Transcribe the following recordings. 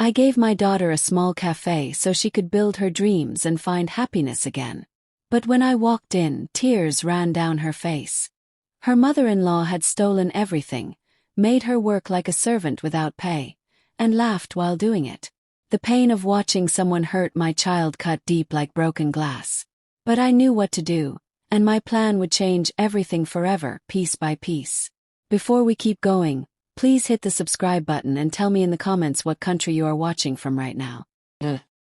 I gave my daughter a small cafe so she could build her dreams and find happiness again. But when I walked in, tears ran down her face. Her mother-in-law had stolen everything, made her work like a servant without pay, and laughed while doing it. The pain of watching someone hurt my child cut deep like broken glass. But I knew what to do, and my plan would change everything forever, piece by piece. Before we keep going, please hit the subscribe button and tell me in the comments what country you are watching from right now.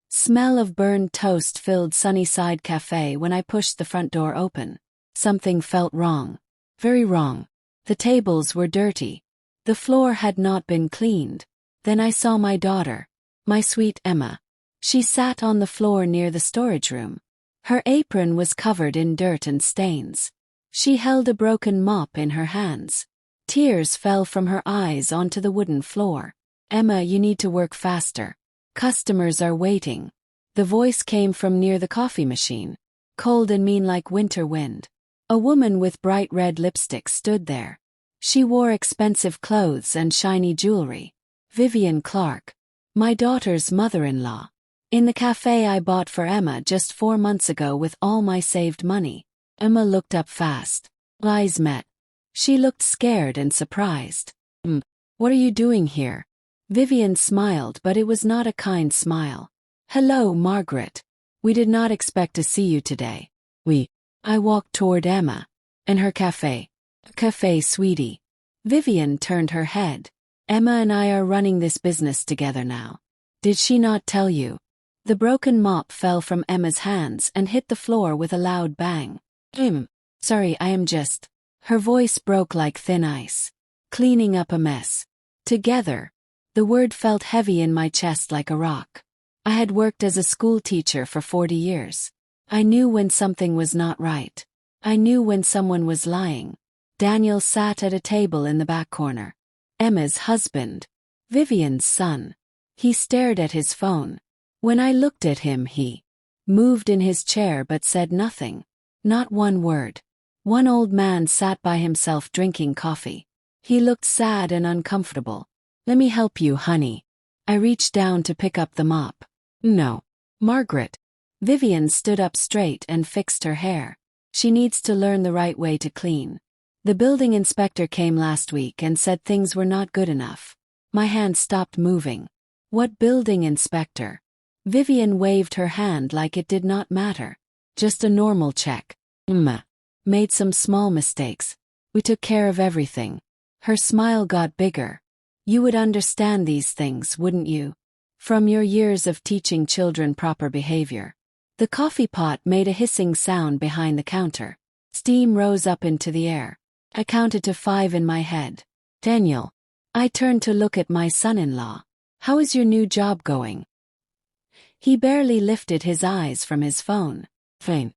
Smell of burned toast filled Sunnyside Cafe when I pushed the front door open. Something felt wrong. Very wrong. The tables were dirty. The floor had not been cleaned. Then I saw my daughter, my sweet Emma. She sat on the floor near the storage room. Her apron was covered in dirt and stains. She held a broken mop in her hands. Tears fell from her eyes onto the wooden floor. Emma, you need to work faster. Customers are waiting. The voice came from near the coffee machine, cold and mean like winter wind. A woman with bright red lipstick stood there. She wore expensive clothes and shiny jewelry. Vivian Clark, my daughter's mother-in-law. In the cafe I bought for Emma just 4 months ago with all my saved money. Emma looked up fast. Eyes met. She looked scared and surprised. What are you doing here? Vivian smiled, but it was not a kind smile. Hello, Margaret. We did not expect to see you today. I walked toward Emma. And her cafe. Cafe, sweetie. Vivian turned her head. Emma and I are running this business together now. Did she not tell you? The broken mop fell from Emma's hands and hit the floor with a loud bang. Sorry, I am just... Her voice broke like thin ice. Cleaning up a mess. Together. The word felt heavy in my chest like a rock. I had worked as a school teacher for 40 years. I knew when something was not right. I knew when someone was lying. Daniel sat at a table in the back corner. Emma's husband. Vivian's son. He stared at his phone. When I looked at him, he moved in his chair but said nothing. Not one word. One old man sat by himself drinking coffee. He looked sad and uncomfortable. Let me help you, honey. I reached down to pick up the mop. No. Margaret. Vivian stood up straight and fixed her hair. She needs to learn the right way to clean. The building inspector came last week and said things were not good enough. My hand stopped moving. What building inspector? Vivian waved her hand like it did not matter. Just a normal check. Made some small mistakes. We took care of everything. Her smile got bigger. You would understand these things, wouldn't you? From your years of teaching children proper behavior. The coffee pot made a hissing sound behind the counter. Steam rose up into the air. I counted to 5 in my head. Daniel. I turned to look at my son-in-law. How is your new job going? He barely lifted his eyes from his phone. Fine.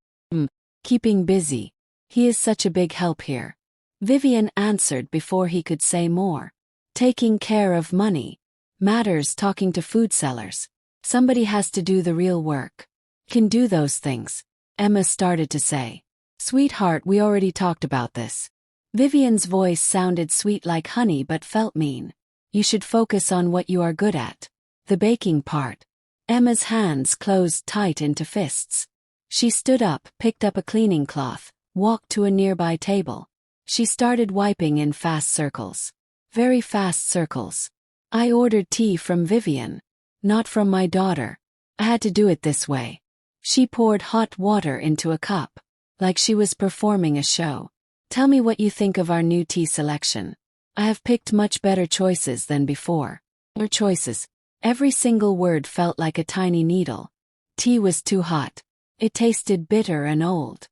Keeping busy. He is such a big help here. Vivian answered before he could say more. Taking care of money. Matters, talking to food sellers. Somebody has to do the real work. Can do those things. Emma started to say. Sweetheart, we already talked about this. Vivian's voice sounded sweet like honey but felt mean. You should focus on what you are good at. The baking part. Emma's hands closed tight into fists. She stood up, picked up a cleaning cloth, walked to a nearby table. She started wiping in fast circles. Very fast circles. I ordered tea from Vivian. Not from my daughter. I had to do it this way. She poured hot water into a cup. Like she was performing a show. Tell me what you think of our new tea selection. I have picked much better choices than before. Or choices. Every single word felt like a tiny needle. Tea was too hot. It tasted bitter and old.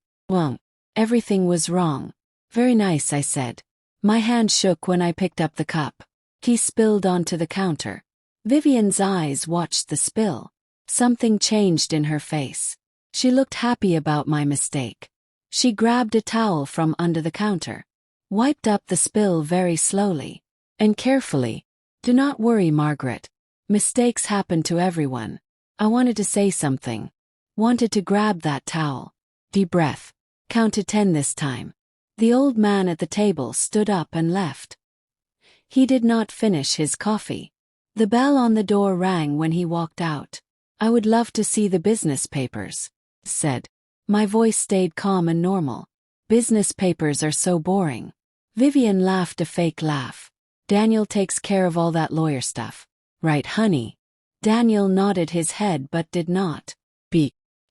Everything was wrong. Very nice, I said. My hand shook when I picked up the cup. Tea spilled onto the counter. Vivian's eyes watched the spill. Something changed in her face. She looked happy about my mistake. She grabbed a towel from under the counter. Wiped up the spill very slowly. And carefully. Do not worry, Margaret. Mistakes happen to everyone. I wanted to say something. Wanted to grab that towel. Deep breath. Count to 10 this time. The old man at the table stood up and left. He did not finish his coffee. The bell on the door rang when he walked out. I would love to see the business papers, said. My voice stayed calm and normal. Business papers are so boring. Vivian laughed a fake laugh. Daniel takes care of all that lawyer stuff. Right, honey? Daniel nodded his head but did not.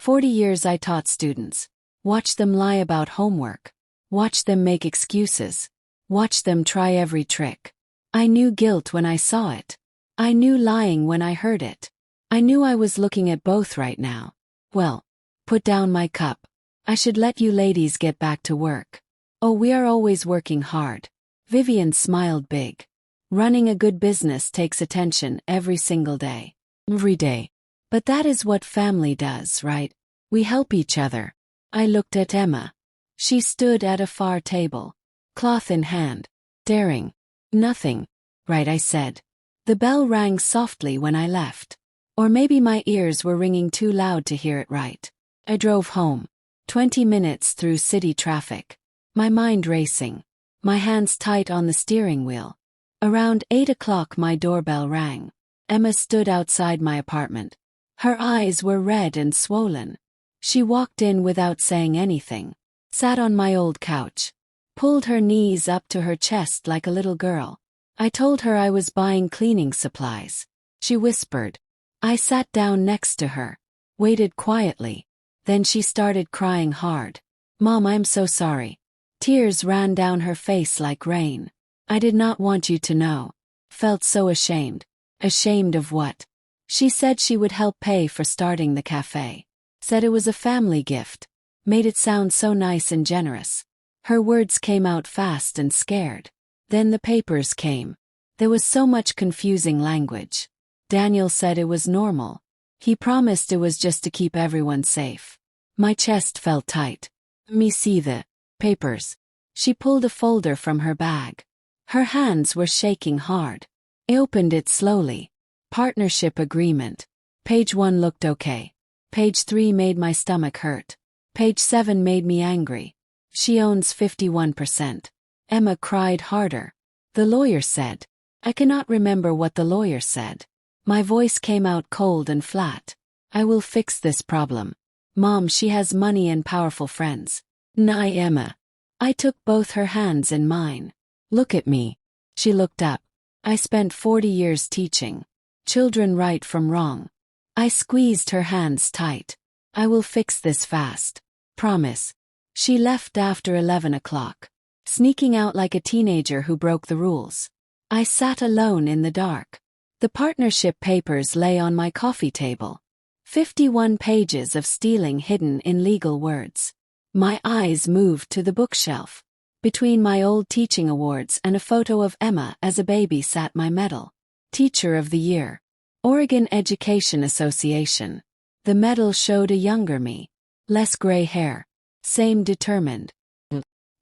40 years I taught students. Watch them lie about homework. Watch them make excuses. Watch them try every trick. I knew guilt when I saw it. I knew lying when I heard it. I knew I was looking at both right now. Well, put down my cup. I should let you ladies get back to work. Oh, we are always working hard. Vivian smiled big. Running a good business takes attention every single day. Every day. But that is what family does, right? We help each other. I looked at Emma. She stood at a far table, cloth in hand, staring. Nothing. Right, I said. The bell rang softly when I left. Or maybe my ears were ringing too loud to hear it right. I drove home. 20 minutes through city traffic. My mind racing. My hands tight on the steering wheel. Around 8 o'clock my doorbell rang. Emma stood outside my apartment. Her eyes were red and swollen. She walked in without saying anything. Sat on my old couch. Pulled her knees up to her chest like a little girl. I told her I was buying cleaning supplies. She whispered. I sat down next to her. Waited quietly. Then she started crying hard. Mom, I'm so sorry. Tears ran down her face like rain. I did not want you to know. Felt so ashamed. Ashamed of what? She said she would help pay for starting the cafe. Said it was a family gift. Made it sound so nice and generous. Her words came out fast and scared. Then the papers came. There was so much confusing language. Daniel said it was normal. He promised it was just to keep everyone safe. My chest felt tight. Me see the papers. She pulled a folder from her bag. Her hands were shaking hard. I opened it slowly. Partnership agreement. Page 1 looked okay. Page 3 made my stomach hurt. Page 7 made me angry. She owns 51%. Emma cried harder. The lawyer said. I cannot remember what the lawyer said. My voice came out cold and flat. I will fix this problem. Mom, she has money and powerful friends. Nah, Emma. I took both her hands in mine. Look at me. She looked up. I spent 40 years teaching children right from wrong. I squeezed her hands tight. I will fix this fast. Promise. She left after 11 o'clock. Sneaking out like a teenager who broke the rules. I sat alone in the dark. The partnership papers lay on my coffee table. 51 pages of stealing hidden in legal words. My eyes moved to the bookshelf. Between my old teaching awards and a photo of Emma as a baby sat my medal. Teacher of the Year. Oregon Education Association. The medal showed a younger me. Less gray hair. Same determined.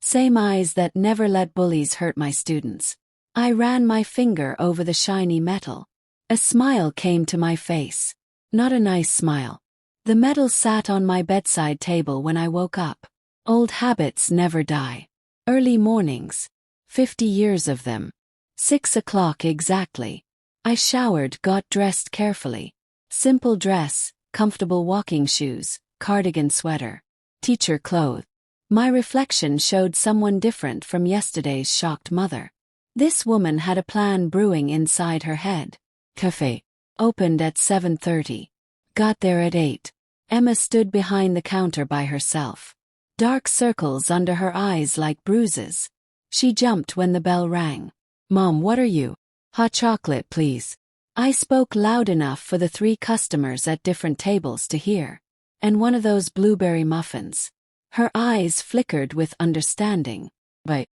Same eyes that never let bullies hurt my students. I ran my finger over the shiny metal. A smile came to my face. Not a nice smile. The medal sat on my bedside table when I woke up. Old habits never die. Early mornings. 50 years of them. 6 o'clock exactly. I showered, got dressed carefully. Simple dress, comfortable walking shoes, cardigan sweater. Teacher clothes. My reflection showed someone different from yesterday's shocked mother. This woman had a plan brewing inside her head. Café. Opened at 7:30. Got there at 8. Emma stood behind the counter by herself. Dark circles under her eyes like bruises. She jumped when the bell rang. Mom, what are you? Hot chocolate, please. I spoke loud enough for the 3 customers at different tables to hear. And one of those blueberry muffins. Her eyes flickered with understanding. But,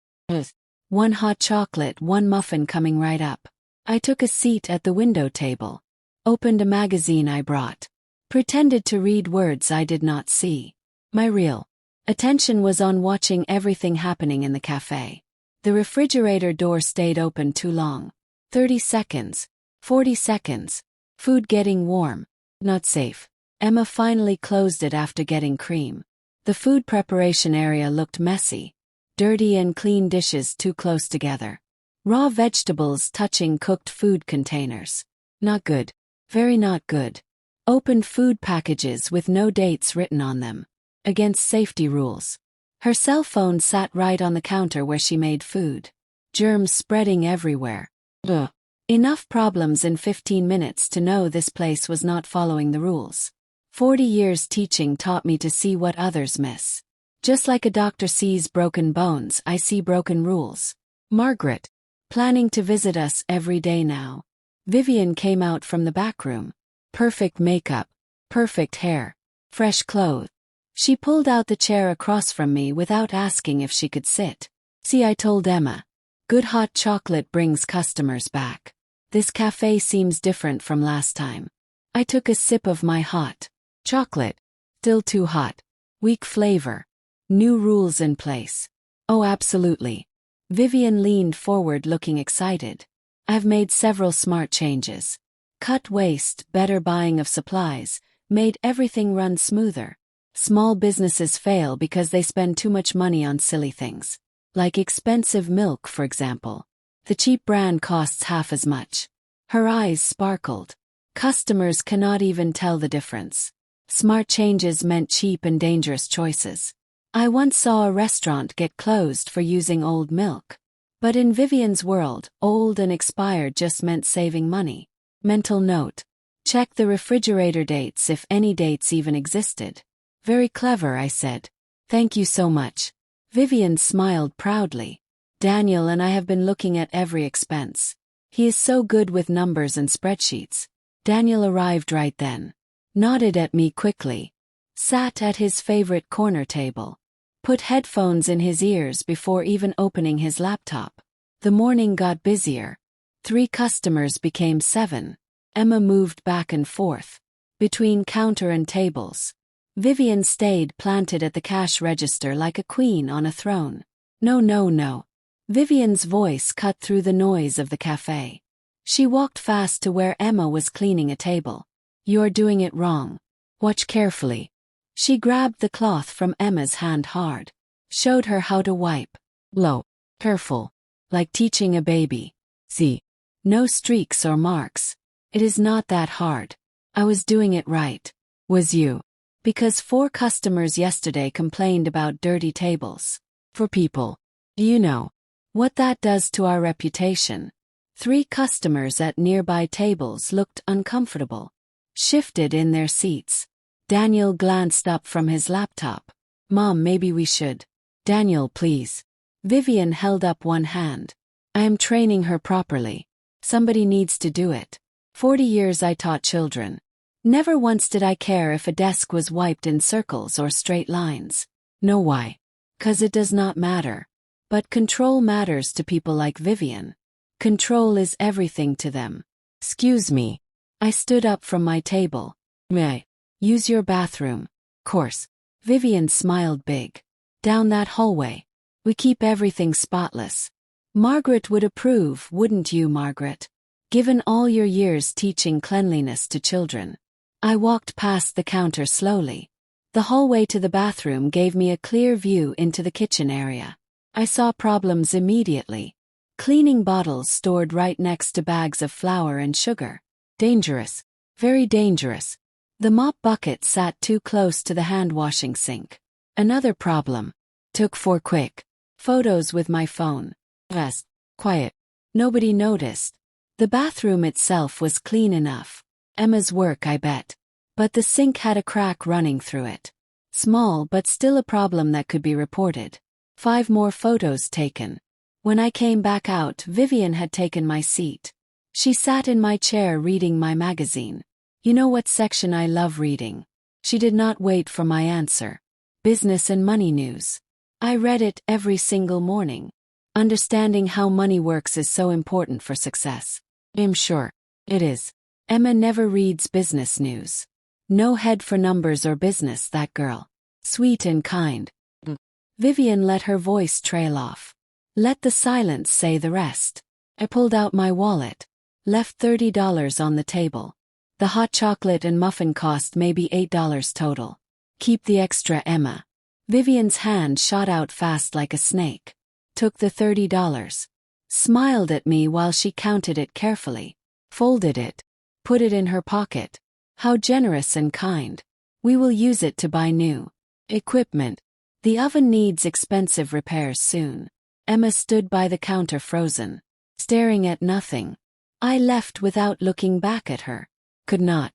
1 hot chocolate, 1 muffin coming right up. I took a seat at the window table. Opened a magazine I brought. Pretended to read words I did not see. My real attention was on watching everything happening in the cafe. The refrigerator door stayed open too long. 30 seconds. 40 seconds. Food getting warm. Not safe. Emma finally closed it after getting cream. The food preparation area looked messy. Dirty and clean dishes too close together. Raw vegetables touching cooked food containers. Not good. Very not good. Opened food packages with no dates written on them. Against safety rules. Her cell phone sat right on the counter where she made food. Germs spreading everywhere. Ugh. Enough problems in 15 minutes to know this place was not following the rules. 40 years teaching taught me to see what others miss. Just like a doctor sees broken bones, I see broken rules. Margaret. Planning to visit us every day now. Vivian came out from the back room. Perfect makeup. Perfect hair. Fresh clothes. She pulled out the chair across from me without asking if she could sit. See, I told Emma. Good hot chocolate brings customers back. This cafe seems different from last time. I took a sip of my hot chocolate. Still too hot. Weak flavor. New rules in place. Oh, absolutely. Vivian leaned forward looking excited. I've made several smart changes. Cut waste, better buying of supplies, made everything run smoother. Small businesses fail because they spend too much money on silly things. Like expensive milk, for example. The cheap brand costs half as much. Her eyes sparkled. Customers cannot even tell the difference. Smart changes meant cheap and dangerous choices. I once saw a restaurant get closed for using old milk. But in Vivian's world, old and expired just meant saving money. Mental note. Check the refrigerator dates if any dates even existed. Very clever, I said. Thank you so much. Vivian smiled proudly. Daniel and I have been looking at every expense. He is so good with numbers and spreadsheets. Daniel arrived right then. Nodded at me quickly. Sat at his favorite corner table. Put headphones in his ears before even opening his laptop. The morning got busier. 3 customers became 7. Emma moved back and forth. Between counter and tables. Vivian stayed planted at the cash register like a queen on a throne. No, no, no. Vivian's voice cut through the noise of the cafe. She walked fast to where Emma was cleaning a table. You're doing it wrong. Watch carefully. She grabbed the cloth from Emma's hand hard. Showed her how to wipe. Low. Careful. Like teaching a baby. See. No streaks or marks. It is not that hard. I was doing it right. Was you? Because 4 customers yesterday complained about dirty tables. For people. Do you know what that does to our reputation? 3 customers at nearby tables looked uncomfortable. Shifted in their seats. Daniel glanced up from his laptop. Mom, maybe we should. Daniel, please. Vivian held up one hand. I am training her properly. Somebody needs to do it. 40 years I taught children. Never once did I care if a desk was wiped in circles or straight lines. Know why? 'Cause it does not matter. But control matters to people like Vivian. Control is everything to them. Excuse me. I stood up from my table. May I use your bathroom? Course. Vivian smiled big. Down that hallway. We keep everything spotless. Margaret would approve, wouldn't you, Margaret? Given all your years teaching cleanliness to children. I walked past the counter slowly. The hallway to the bathroom gave me a clear view into the kitchen area. I saw problems immediately. Cleaning bottles stored right next to bags of flour and sugar. Dangerous. Very dangerous. The mop bucket sat too close to the hand-washing sink. Another problem. Took 4 quick photos with my phone. Rest. Quiet. Nobody noticed. The bathroom itself was clean enough. Emma's work, I bet. But the sink had a crack running through it. Small but still a problem that could be reported. 5 more photos taken. When I came back out, Vivian had taken my seat. She sat in my chair reading my magazine. You know what section I love reading? She did not wait for my answer. Business and money news. I read it every single morning. Understanding how money works is so important for success. I'm sure it is. Emma never reads business news. No head for numbers or business, that girl. Sweet and kind. Vivian let her voice trail off. Let the silence say the rest. I pulled out my wallet. Left $30 on the table. The hot chocolate and muffin cost maybe $8 total. Keep the extra, Emma. Vivian's hand shot out fast like a snake. Took the $30. Smiled at me while she counted it carefully. Folded it. put it in her pocket. How generous and kind. We will use it to buy new equipment. The oven needs expensive repairs soon. Emma stood by the counter frozen, staring at nothing. I left without looking back at her. Could not.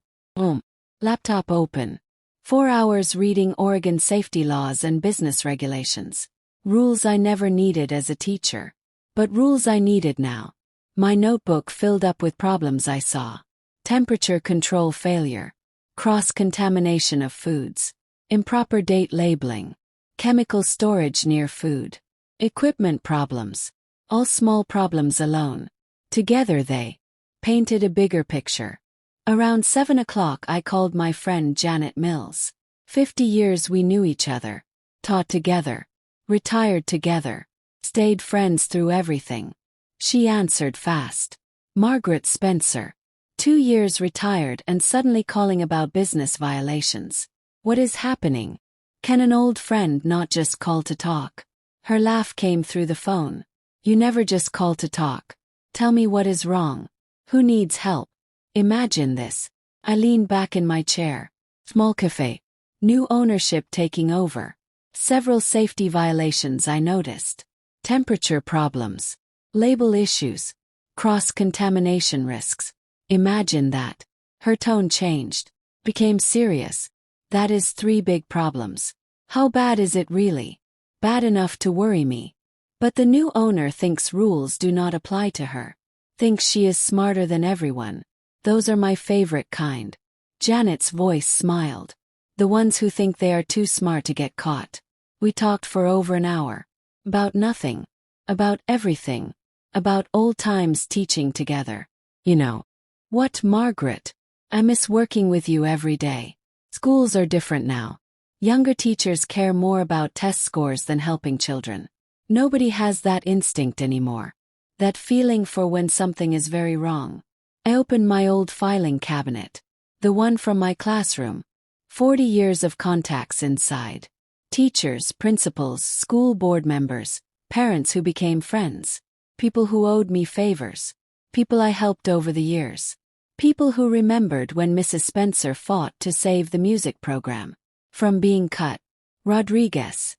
Laptop open. 4 hours reading Oregon safety laws and business regulations. Rules I never needed as a teacher. But rules I needed now. My notebook filled up with problems I saw. Temperature control failure. Cross-contamination of foods. Improper date labeling. Chemical storage near food. Equipment problems. All small problems alone. Together they painted a bigger picture. Around 7 o'clock I called my friend Janet Mills. 50 years we knew each other. Taught together. Retired together. Stayed friends through everything. She answered fast. Margaret Spencer. 2 years retired and suddenly calling about business violations. What is happening? Can an old friend not just call to talk? Her laugh came through the phone. You never just call to talk. Tell me what is wrong. Who needs help? Imagine this. I leaned back in my chair. Small cafe. New ownership taking over. Several safety violations I noticed. Temperature problems. Label issues. Cross-contamination risks. Imagine that. Her tone changed. Became serious. That is 3 big problems. How bad is it really? Bad enough to worry me. But the new owner thinks rules do not apply to her. Thinks she is smarter than everyone. Those are my favorite kind. Janet's voice smiled. The ones who think they are too smart to get caught. We talked for over an hour. About nothing. About everything. About old times teaching together. You know. What, Margaret? I miss working with you every day. Schools are different now. Younger teachers care more about test scores than helping children. Nobody has that instinct anymore. That feeling for when something is very wrong. I opened my old filing cabinet. The one from my classroom. 40 years of contacts inside. Teachers, principals, school board members, parents who became friends. People who owed me favors. People I helped over the years. People who remembered when Mrs. Spencer fought to save the music program from being cut. Rodriguez.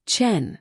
Chen.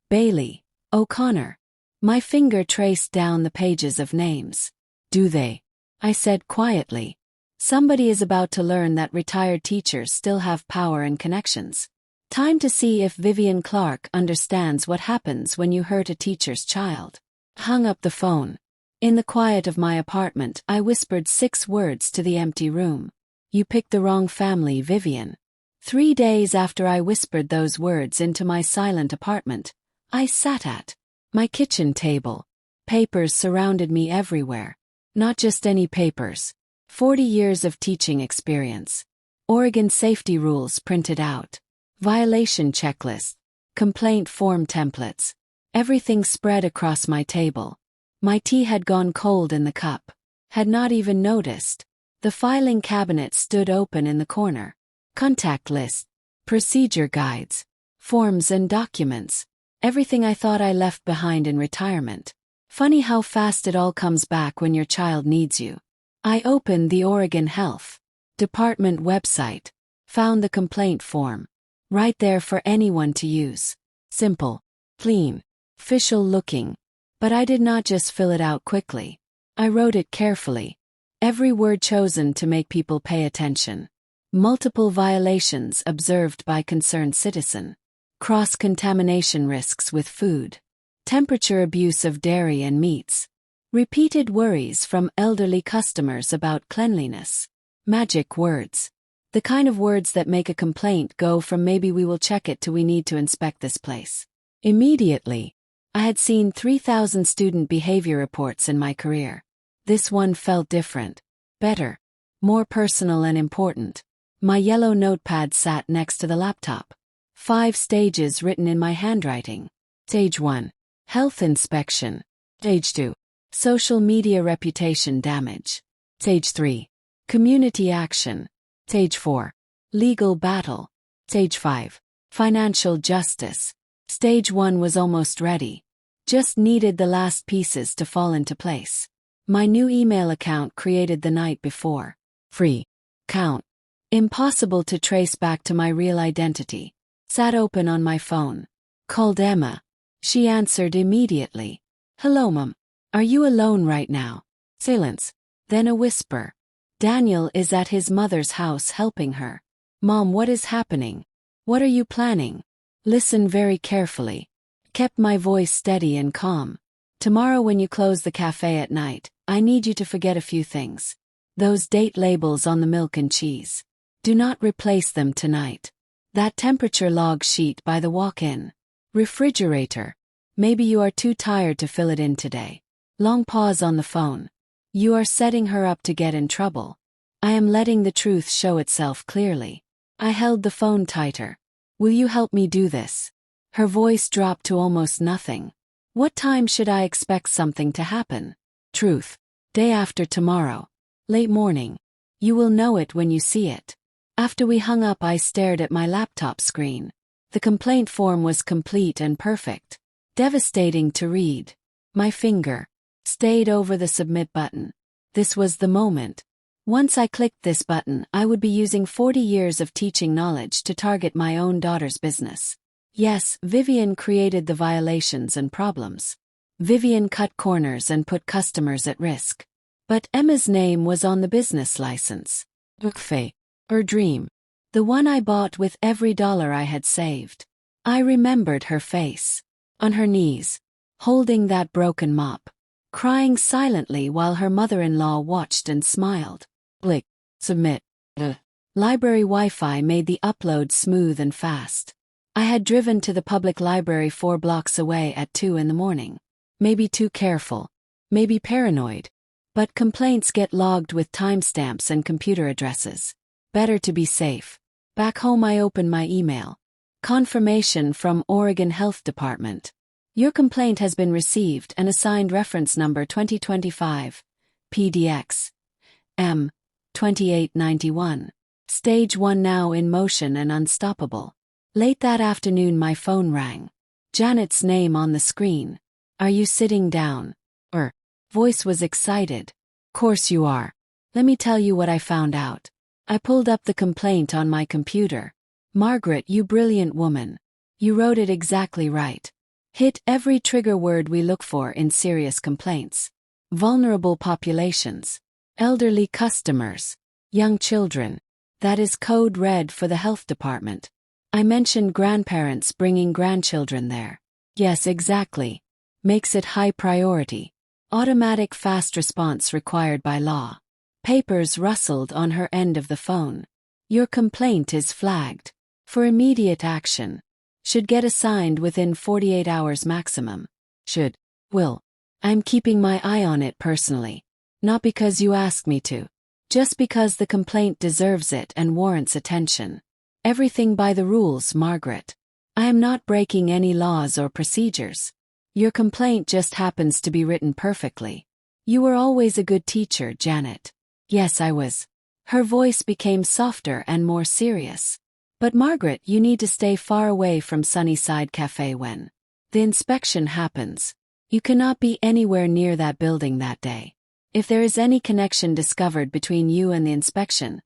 Bailey. O'Connor. My finger traced down the pages of names. Do they? I said quietly. Somebody is about to learn that retired teachers still have power and connections. Time to see if Vivian Clark understands what happens when you hurt a teacher's child. Hung up the phone. In the quiet of my apartment, I whispered 6 words to the empty room. You picked the wrong family, Vivian. 3 days after I whispered those words into my silent apartment, I sat at my kitchen table. Papers surrounded me everywhere. Not just any papers. 40 years of teaching experience. Oregon safety rules printed out. Violation checklist. Complaint form templates. Everything spread across my table. My tea had gone cold in the cup. Had not even noticed. The filing cabinet stood open in the corner. Contact list. Procedure guides. Forms and documents. Everything I thought I left behind in retirement. Funny how fast it all comes back when your child needs you. I opened the Oregon Health Department website. Found the complaint form. Right there for anyone to use. Simple. Clean. Official looking. But I did not just fill it out quickly. I wrote it carefully. Every word chosen to make people pay attention. Multiple violations observed by concerned citizen. Cross-contamination risks with food. Temperature abuse of dairy and meats. Repeated worries from elderly customers about cleanliness. Magic words. The kind of words that make a complaint go from maybe we will check it to we need to inspect this place. Immediately. I had seen 3,000 student behavior reports in my career. This one felt different. Better. More personal and important. My yellow notepad sat next to the laptop. 5 stages written in my handwriting. Stage 1. Health inspection. Stage 2. Social media reputation damage. Stage 3. Community action. Stage 4. Legal battle. Stage 5. Financial justice. Stage 1 was almost ready. Just needed the last pieces to fall into place. My new email account created the night before. Free. Count. Impossible to trace back to my real identity. Sat open on my phone. Called Emma. She answered immediately. Hello, Mom. Are you alone right now? Silence. Then a whisper. Daniel is at his mother's house helping her. Mom, what is happening? What are you planning? Listen very carefully. Kept my voice steady and calm. Tomorrow when you close the cafe at night, I need you to forget a few things. Those date labels on the milk and cheese. Do not replace them tonight. That temperature log sheet by the walk-in refrigerator. Maybe you are too tired to fill it in today. Long pause on the phone. You are setting her up to get in trouble. I am letting the truth show itself clearly. I held the phone tighter. Will you help me do this? Her voice dropped to almost nothing. What time should I expect something to happen? Truth. Day after tomorrow. Late morning. You will know it when you see it. After we hung up, I stared at my laptop screen. The complaint form was complete and perfect. Devastating to read. My finger stayed over the submit button. This was the moment. Once I clicked this button, I would be using 40 years of teaching knowledge to target my own daughter's business. Yes, Vivian created the violations and problems. Vivian cut corners and put customers at risk. But Emma's name was on the business license. Café. Her dream. The one I bought with every dollar I had saved. I remembered her face. On her knees. Holding that broken mop. Crying silently while her mother-in-law watched and smiled. Click. Submit. Library Wi-Fi made the upload smooth and fast. I had driven to the public library 4 blocks away at 2 in the morning. Maybe too careful. Maybe paranoid. But complaints get logged with timestamps and computer addresses. Better to be safe. Back home I opened my email. Confirmation from Oregon Health Department. Your complaint has been received and assigned reference number 2025, PDX, M, 2891. Stage 1 now in motion and unstoppable. Late that afternoon my phone rang. Janet's name on the screen. Are you sitting down? Her voice was excited. Course you are. Let me tell you what I found out. I pulled up the complaint on my computer. Margaret, you brilliant woman. You wrote it exactly right. Hit every trigger word we look for in serious complaints. Vulnerable populations. Elderly customers. Young children. That is code red for the health department. I mentioned grandparents bringing grandchildren there. Yes, exactly. Makes it high priority. Automatic fast response required by law. Papers rustled on her end of the phone. Your complaint is flagged. For immediate action. Should get assigned within 48 hours maximum. Should. Will. I'm keeping my eye on it personally. Not because you asked me to. Just because the complaint deserves it and warrants attention. Everything by the rules, Margaret. I am not breaking any laws or procedures. Your complaint just happens to be written perfectly. You were always a good teacher, Janet. Yes, I was. Her voice became softer and more serious. But Margaret, you need to stay far away from Sunnyside Café when the inspection happens. You cannot be anywhere near that building that day. If there is any connection discovered between you and the inspection,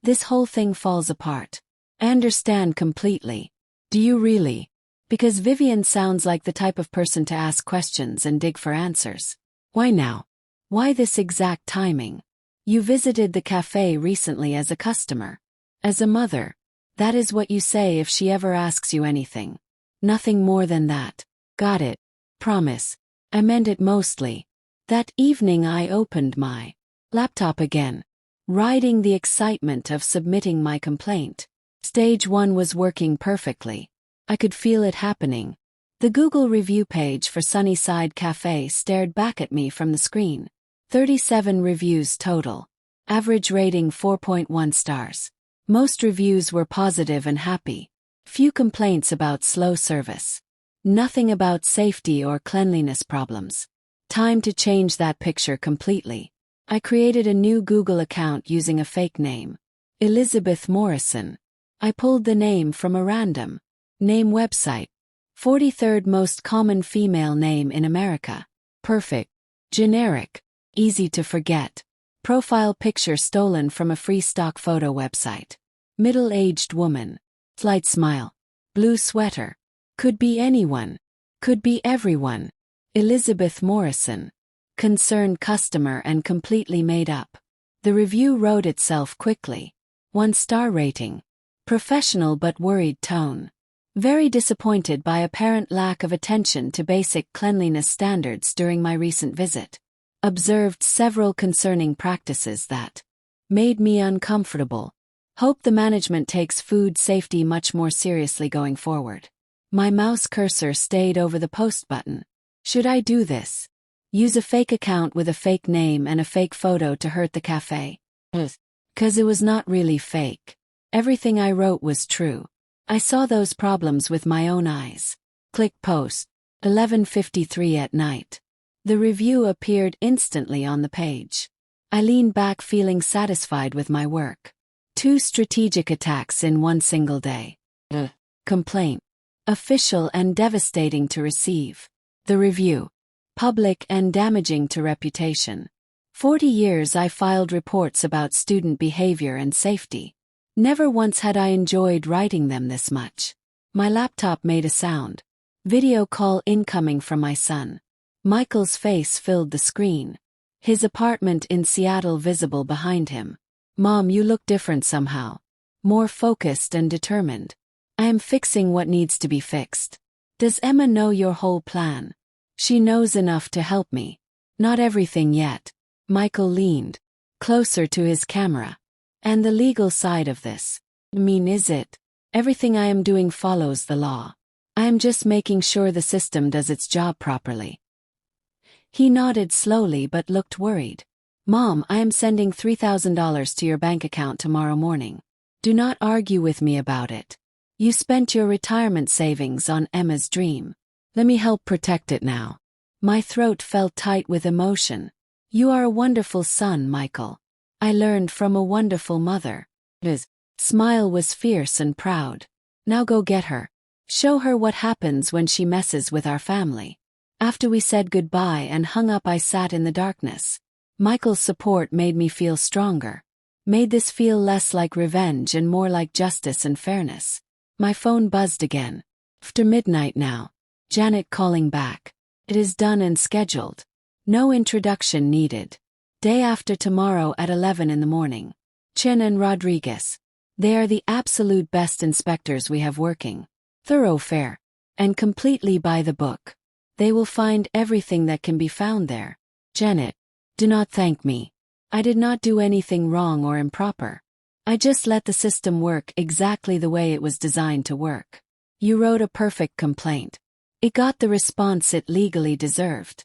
this whole thing falls apart. I understand completely. Do you really? Because Vivian sounds like the type of person to ask questions and dig for answers. Why now? Why this exact timing? You visited the cafe recently as a customer. As a mother. That is what you say if she ever asks you anything. Nothing more than that. Got it. Promise. I meant it mostly. That evening I opened my laptop again. Riding the excitement of submitting my complaint. Stage 1 was working perfectly. I could feel it happening. The Google review page for Sunnyside Cafe stared back at me from the screen. 37 reviews total. Average rating 4.1 stars. Most reviews were positive and happy. Few complaints about slow service. Nothing about safety or cleanliness problems. Time to change that picture completely. I created a new Google account using a fake name. Elizabeth Morrison. I pulled the name from a random name website. 43rd most common female name in America. Perfect. Generic. Easy to forget. Profile picture stolen from a free stock photo website. Middle-aged woman. Slight smile. Blue sweater. Could be anyone. Could be everyone. Elizabeth Morrison. Concerned customer and completely made up. The review wrote itself quickly. 1-star rating. Professional but worried tone. Very disappointed by apparent lack of attention to basic cleanliness standards during my recent visit. Observed several concerning practices that made me uncomfortable. Hope the management takes food safety much more seriously going forward. My mouse cursor stayed over the post button. Should I do this? Use a fake account with a fake name and a fake photo to hurt the cafe? 'Cause it was not really fake. Everything I wrote was true. I saw those problems with my own eyes. Click post. 11:53 at night. The review appeared instantly on the page. I leaned back feeling satisfied with my work. 2 strategic attacks in one single day. Complaint. Official and devastating to receive. The review. Public and damaging to reputation. 40 years I filed reports about student behavior and safety. Never once had I enjoyed writing them this much. My laptop made a sound. Video call incoming from my son. Michael's face filled the screen. His apartment in Seattle visible behind him. Mom, you look different somehow. More focused and determined. I am fixing what needs to be fixed. Does Emma know your whole plan? She knows enough to help me. Not everything yet. Michael leaned closer to his camera. And the legal side of this. Is it? Everything I am doing follows the law. I am just making sure the system does its job properly. He nodded slowly but looked worried. Mom, I am sending $3,000 to your bank account tomorrow morning. Do not argue with me about it. You spent your retirement savings on Emma's dream. Let me help protect it now. My throat felt tight with emotion. You are a wonderful son, Michael. I learned from a wonderful mother. His smile was fierce and proud. Now go get her. Show her what happens when she messes with our family. After we said goodbye and hung up, I sat in the darkness. Michael's support made me feel stronger. Made this feel less like revenge and more like justice and fairness. My phone buzzed again. After midnight now. Janet calling back. It is done and scheduled. No introduction needed. Day after tomorrow at 11 in the morning. Chen and Rodriguez. They are the absolute best inspectors we have working. Thorough, fair, and completely by the book. They will find everything that can be found there. Janet, do not thank me. I did not do anything wrong or improper. I just let the system work exactly the way it was designed to work. You wrote a perfect complaint. It got the response it legally deserved.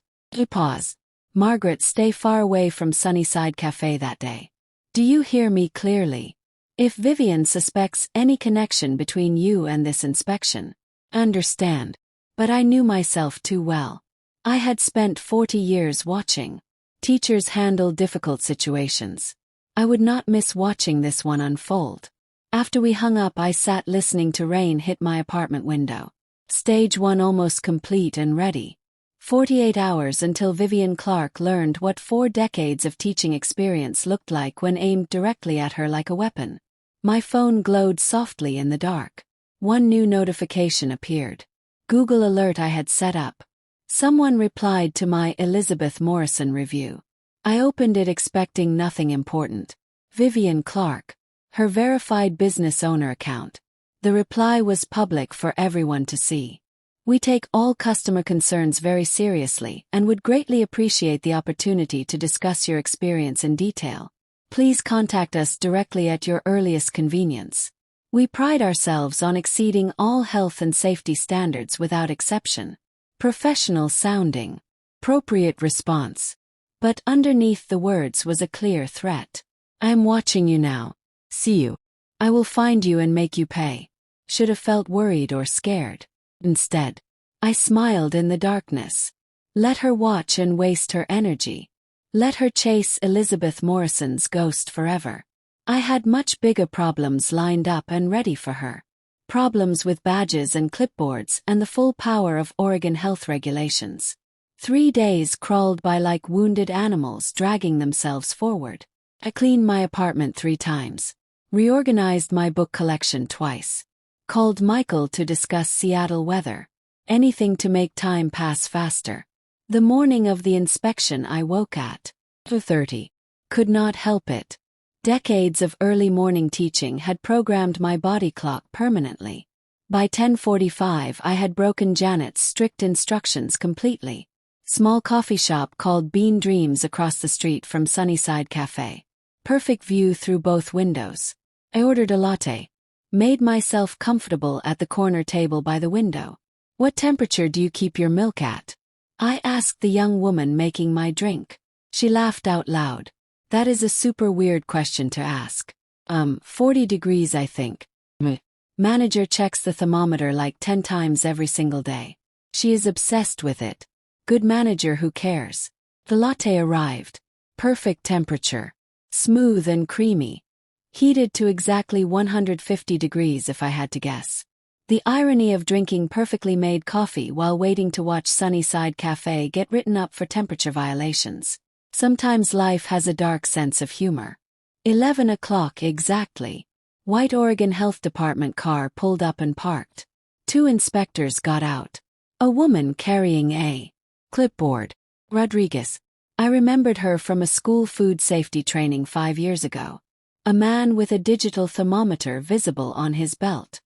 Pause. Margaret, stay far away from Sunnyside Café that day. Do you hear me clearly? If Vivian suspects any connection between you and this inspection, understand. But I knew myself too well. I had spent 40 years watching teachers handle difficult situations. I would not miss watching this one unfold. After we hung up, I sat listening to rain hit my apartment window. Stage 1 almost complete and ready. 48 hours until Vivian Clark learned what 4 decades of teaching experience looked like when aimed directly at her like a weapon. My phone glowed softly in the dark. One new notification appeared. Google alert I had set up. Someone replied to my Elizabeth Morrison review. I opened it expecting nothing important. Vivian Clark. Her verified business owner account. The reply was public for everyone to see. We take all customer concerns very seriously and would greatly appreciate the opportunity to discuss your experience in detail. Please contact us directly at your earliest convenience. We pride ourselves on exceeding all health and safety standards without exception. Professional sounding. Appropriate response. But underneath the words was a clear threat. I am watching you now. See you. I will find you and make you pay. Should have felt worried or scared. Instead, I smiled in the darkness. Let her watch and waste her energy. Let her chase Elizabeth Morrison's ghost forever. I had much bigger problems lined up and ready for her. Problems with badges and clipboards and the full power of Oregon health regulations. 3 days crawled by like wounded animals dragging themselves forward. I cleaned my apartment 3 times. Reorganized my book collection twice. Called Michael to discuss Seattle weather. Anything to make time pass faster. The morning of the inspection I woke at 2:30. Could not help it. Decades of early morning teaching had programmed my body clock permanently. By 10:45 I had broken Janet's strict instructions completely. Small coffee shop called Bean Dreams across the street from Sunnyside Café. Perfect view through both windows. I ordered a latte. Made myself comfortable at the corner table by the window. What temperature do you keep your milk at? I asked the young woman making my drink. She laughed out loud. That is a super weird question to ask. 40 degrees I think. Manager checks the thermometer like 10 times every single day. She is obsessed with it. Good manager who cares. The latte arrived. Perfect temperature. Smooth and creamy. Heated to exactly 150 degrees if I had to guess. The irony of drinking perfectly made coffee while waiting to watch Sunnyside Café get written up for temperature violations. Sometimes life has a dark sense of humor. 11 o'clock exactly. White Oregon Health Department car pulled up and parked. 2 inspectors got out. A woman carrying a clipboard. Rodriguez. I remembered her from a school food safety training 5 years ago. A man with a digital thermometer visible on his belt.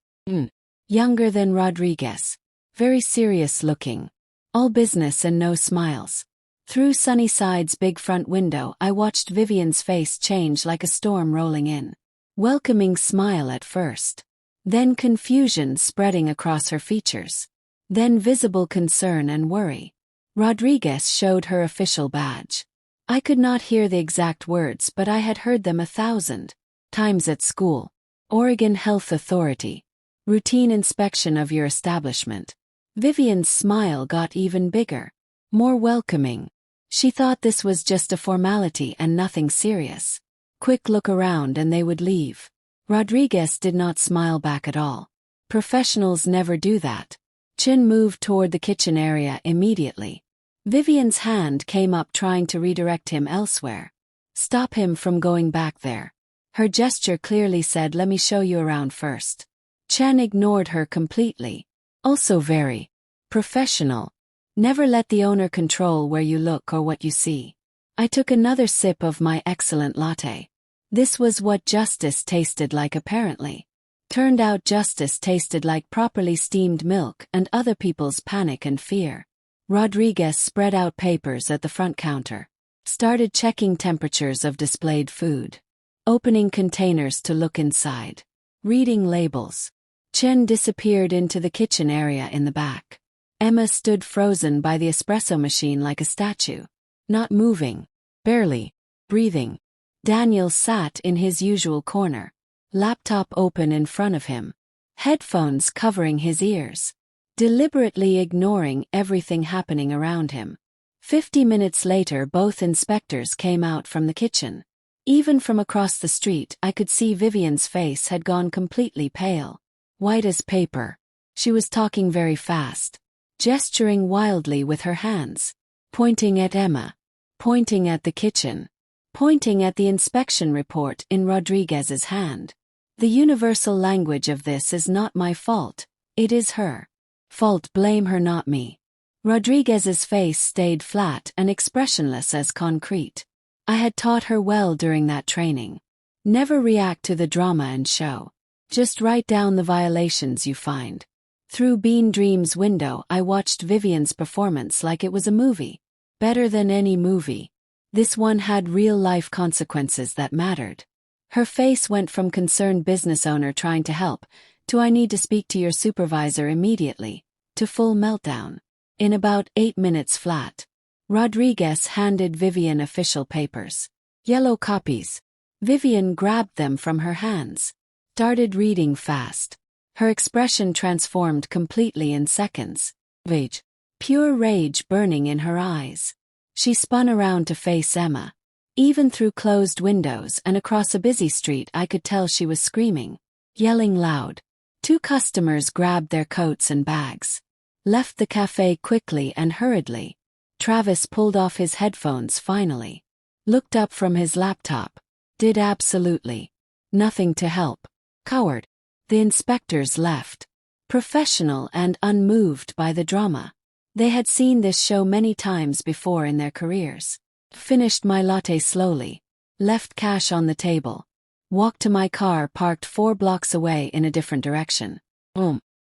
Younger than Rodriguez. Very serious looking. All business and no smiles. Through Sunnyside's big front window I watched Vivian's face change like a storm rolling in. Welcoming smile at first. Then confusion spreading across her features. Then visible concern and worry. Rodriguez showed her official badge. I could not hear the exact words but I had heard them 1,000 times at school. Oregon Health Authority. Routine inspection of your establishment. Vivian's smile got even bigger. More welcoming. She thought this was just a formality and nothing serious. Quick look around and they would leave. Rodriguez did not smile back at all. Professionals never do that. Chin moved toward the kitchen area immediately. Vivian's hand came up trying to redirect him elsewhere. Stop him from going back there. Her gesture clearly said, let me show you around first. Chen ignored her completely. Also very professional. Never let the owner control where you look or what you see. I took another sip of my excellent latte. This was what justice tasted like apparently. Turned out justice tasted like properly steamed milk and other people's panic and fear. Rodriguez spread out papers at the front counter. Started checking temperatures of displayed food. Opening containers to look inside. Reading labels. Chen disappeared into the kitchen area in the back. Emma stood frozen by the espresso machine like a statue. Not moving. Barely. Breathing. Daniel sat in his usual corner. Laptop open in front of him. Headphones covering his ears. Deliberately ignoring everything happening around him. 50 minutes later both inspectors came out from the kitchen. Even from across the street I could see Vivian's face had gone completely pale. White as paper. She was talking very fast. Gesturing wildly with her hands. Pointing at Emma. Pointing at the kitchen. Pointing at the inspection report in Rodriguez's hand. The universal language of this is not my fault, it is her fault, blame her not me. Rodriguez's face stayed flat and expressionless as concrete. I had taught her well during that training. Never react to the drama and show. Just write down the violations you find. Through Bean Dreams' window I watched Vivian's performance like it was a movie. Better than any movie. This one had real-life consequences that mattered. Her face went from concerned business owner trying to help, to I need to speak to your supervisor immediately, to full meltdown. In about 8 minutes flat. Rodriguez handed Vivian official papers. Yellow copies. Vivian grabbed them from her hands. Started reading fast. Her expression transformed completely in seconds. Rage. Pure rage burning in her eyes. She spun around to face Emma. Even through closed windows and across a busy street I could tell she was screaming. Yelling loud. 2 customers grabbed their coats and bags. Left the cafe quickly and hurriedly. Travis pulled off his headphones finally. Looked up from his laptop. Did absolutely nothing to help. Coward. The inspectors left. Professional and unmoved by the drama. They had seen this show many times before in their careers. Finished my latte slowly. Left cash on the table. Walked to my car parked 4 blocks away in a different direction.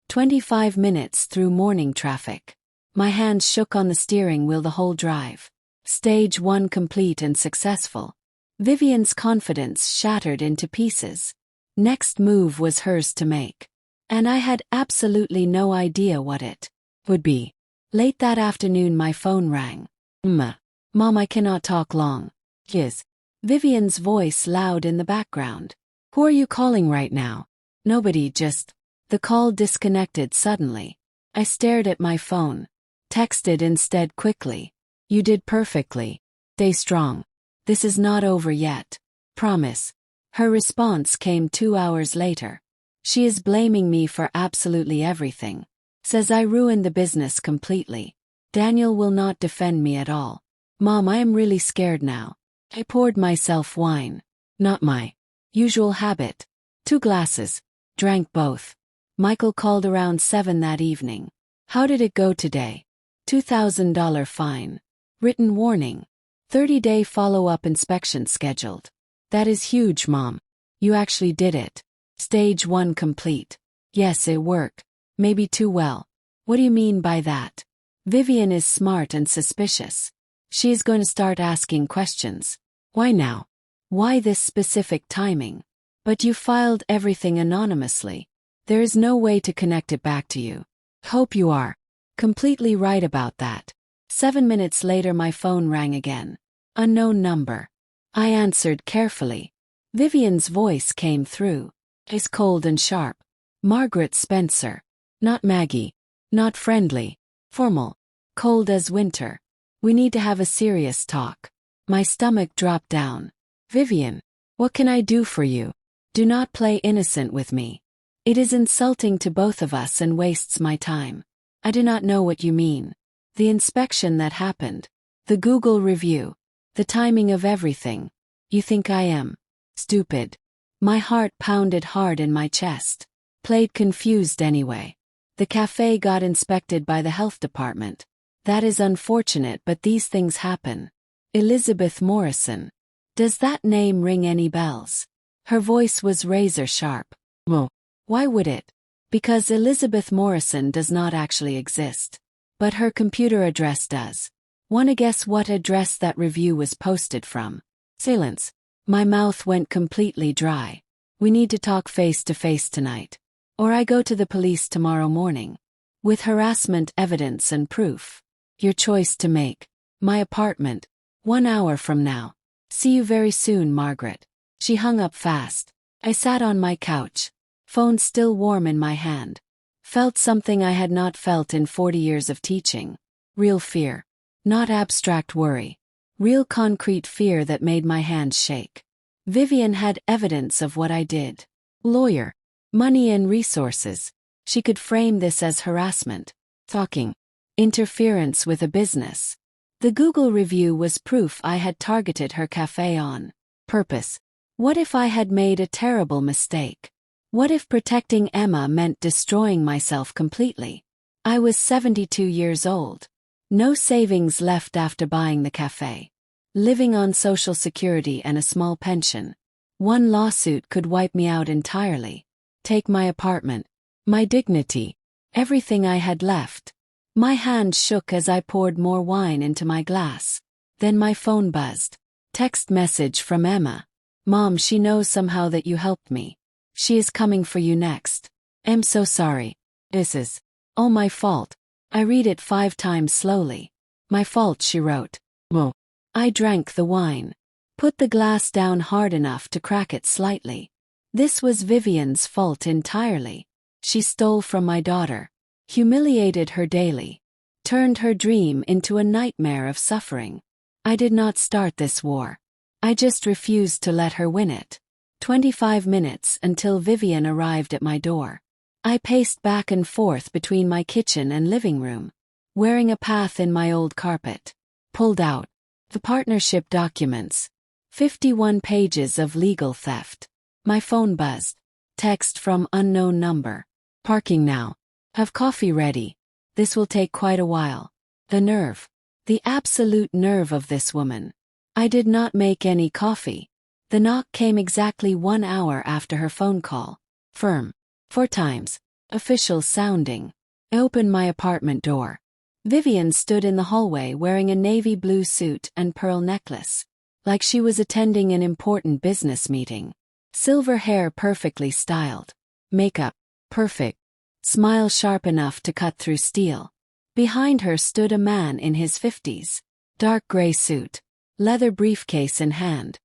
25 minutes through morning traffic. My hands shook on the steering wheel the whole drive. Stage 1 complete and successful. Vivian's confidence shattered into pieces. Next move was hers to make. And I had absolutely no idea what it would be. Late that afternoon my phone rang. Mom, I cannot talk long. Yes. Vivian's voice loud in the background. Who are you calling right now? Nobody, just... The call disconnected suddenly. I stared at my phone. Texted instead quickly. You did perfectly. Stay strong. This is not over yet. Promise. Her response came 2 hours later. She is blaming me for absolutely everything. Says I ruined the business completely. Daniel will not defend me at all. Mom, I am really scared now. I poured myself wine. Not my usual habit. 2 glasses. Drank both. Michael called around 7 that evening. How did it go today? $2,000 fine. Written warning. 30-day follow-up inspection scheduled. That is huge, Mom. You actually did it. Stage 1 complete. Yes, it worked. Maybe too well. What do you mean by that? Vivian is smart and suspicious. She is going to start asking questions. Why now? Why this specific timing? But you filed everything anonymously. There is no way to connect it back to you. Hope you are completely right about that. 7 minutes later my phone rang again. Unknown number. I answered carefully. Vivian's voice came through. It's cold and sharp. Margaret Spencer. Not Maggie. Not friendly. Formal. Cold as winter. We need to have a serious talk. My stomach dropped down. Vivian. What can I do for you? Do not play innocent with me. It is insulting to both of us and wastes my time. I do not know what you mean. The inspection that happened. The Google review. The timing of everything. You think I am stupid. My heart pounded hard in my chest. Played confused anyway. The cafe got inspected by the health department. That is unfortunate, but these things happen. Elizabeth Morrison. Does that name ring any bells? Her voice was razor sharp. Well, why would it? Because Elizabeth Morrison does not actually exist. But her computer address does. Wanna guess what address that review was posted from? Silence. My mouth went completely dry. We need to talk face to face tonight. Or I go to the police tomorrow morning. With harassment evidence and proof. Your choice to make. My apartment. 1 hour from now. See you very soon, Margaret. She hung up fast. I sat on my couch. Phone still warm in my hand. Felt something I had not felt in 40 years of teaching. Real fear. Not abstract worry. Real concrete fear that made my hands shake. Vivian had evidence of what I did. Lawyer. Money and resources. She could frame this as harassment. Talking. Interference with a business. The Google review was proof I had targeted her cafe on purpose. What if I had made a terrible mistake? What if protecting Emma meant destroying myself completely? I was 72 years old. No savings left after buying the cafe. Living on Social Security and a small pension. One lawsuit could wipe me out entirely. Take my apartment. My dignity. Everything I had left. My hand shook as I poured more wine into my glass. Then my phone buzzed. Text message from Emma. Mom, she knows somehow that you helped me. She is coming for you next. I'm so sorry. This is all my fault. I read it 5 times slowly. My fault, she wrote. Well, I drank the wine. Put the glass down hard enough to crack it slightly. This was Vivian's fault entirely. She stole from my daughter. Humiliated her daily. Turned her dream into a nightmare of suffering. I did not start this war. I just refused to let her win it. 25 minutes until Vivian arrived at my door. I paced back and forth between my kitchen and living room. wearing a path in my old carpet. Pulled out the partnership documents. 51 pages of legal theft. My phone buzzed. Text from unknown number. Parking now. Have coffee ready. This will take quite a while. The nerve. The absolute nerve of this woman. I did not make any coffee. The knock came exactly 1 hour after her phone call. Firm. 4 times. Official sounding. I opened my apartment door. Vivian stood in the hallway wearing a navy blue suit and pearl necklace. Like she was attending an important business meeting. Silver hair perfectly styled. Makeup. Perfect. Smile sharp enough to cut through steel. Behind her stood a man in his 50s. Dark gray suit. Leather briefcase in hand.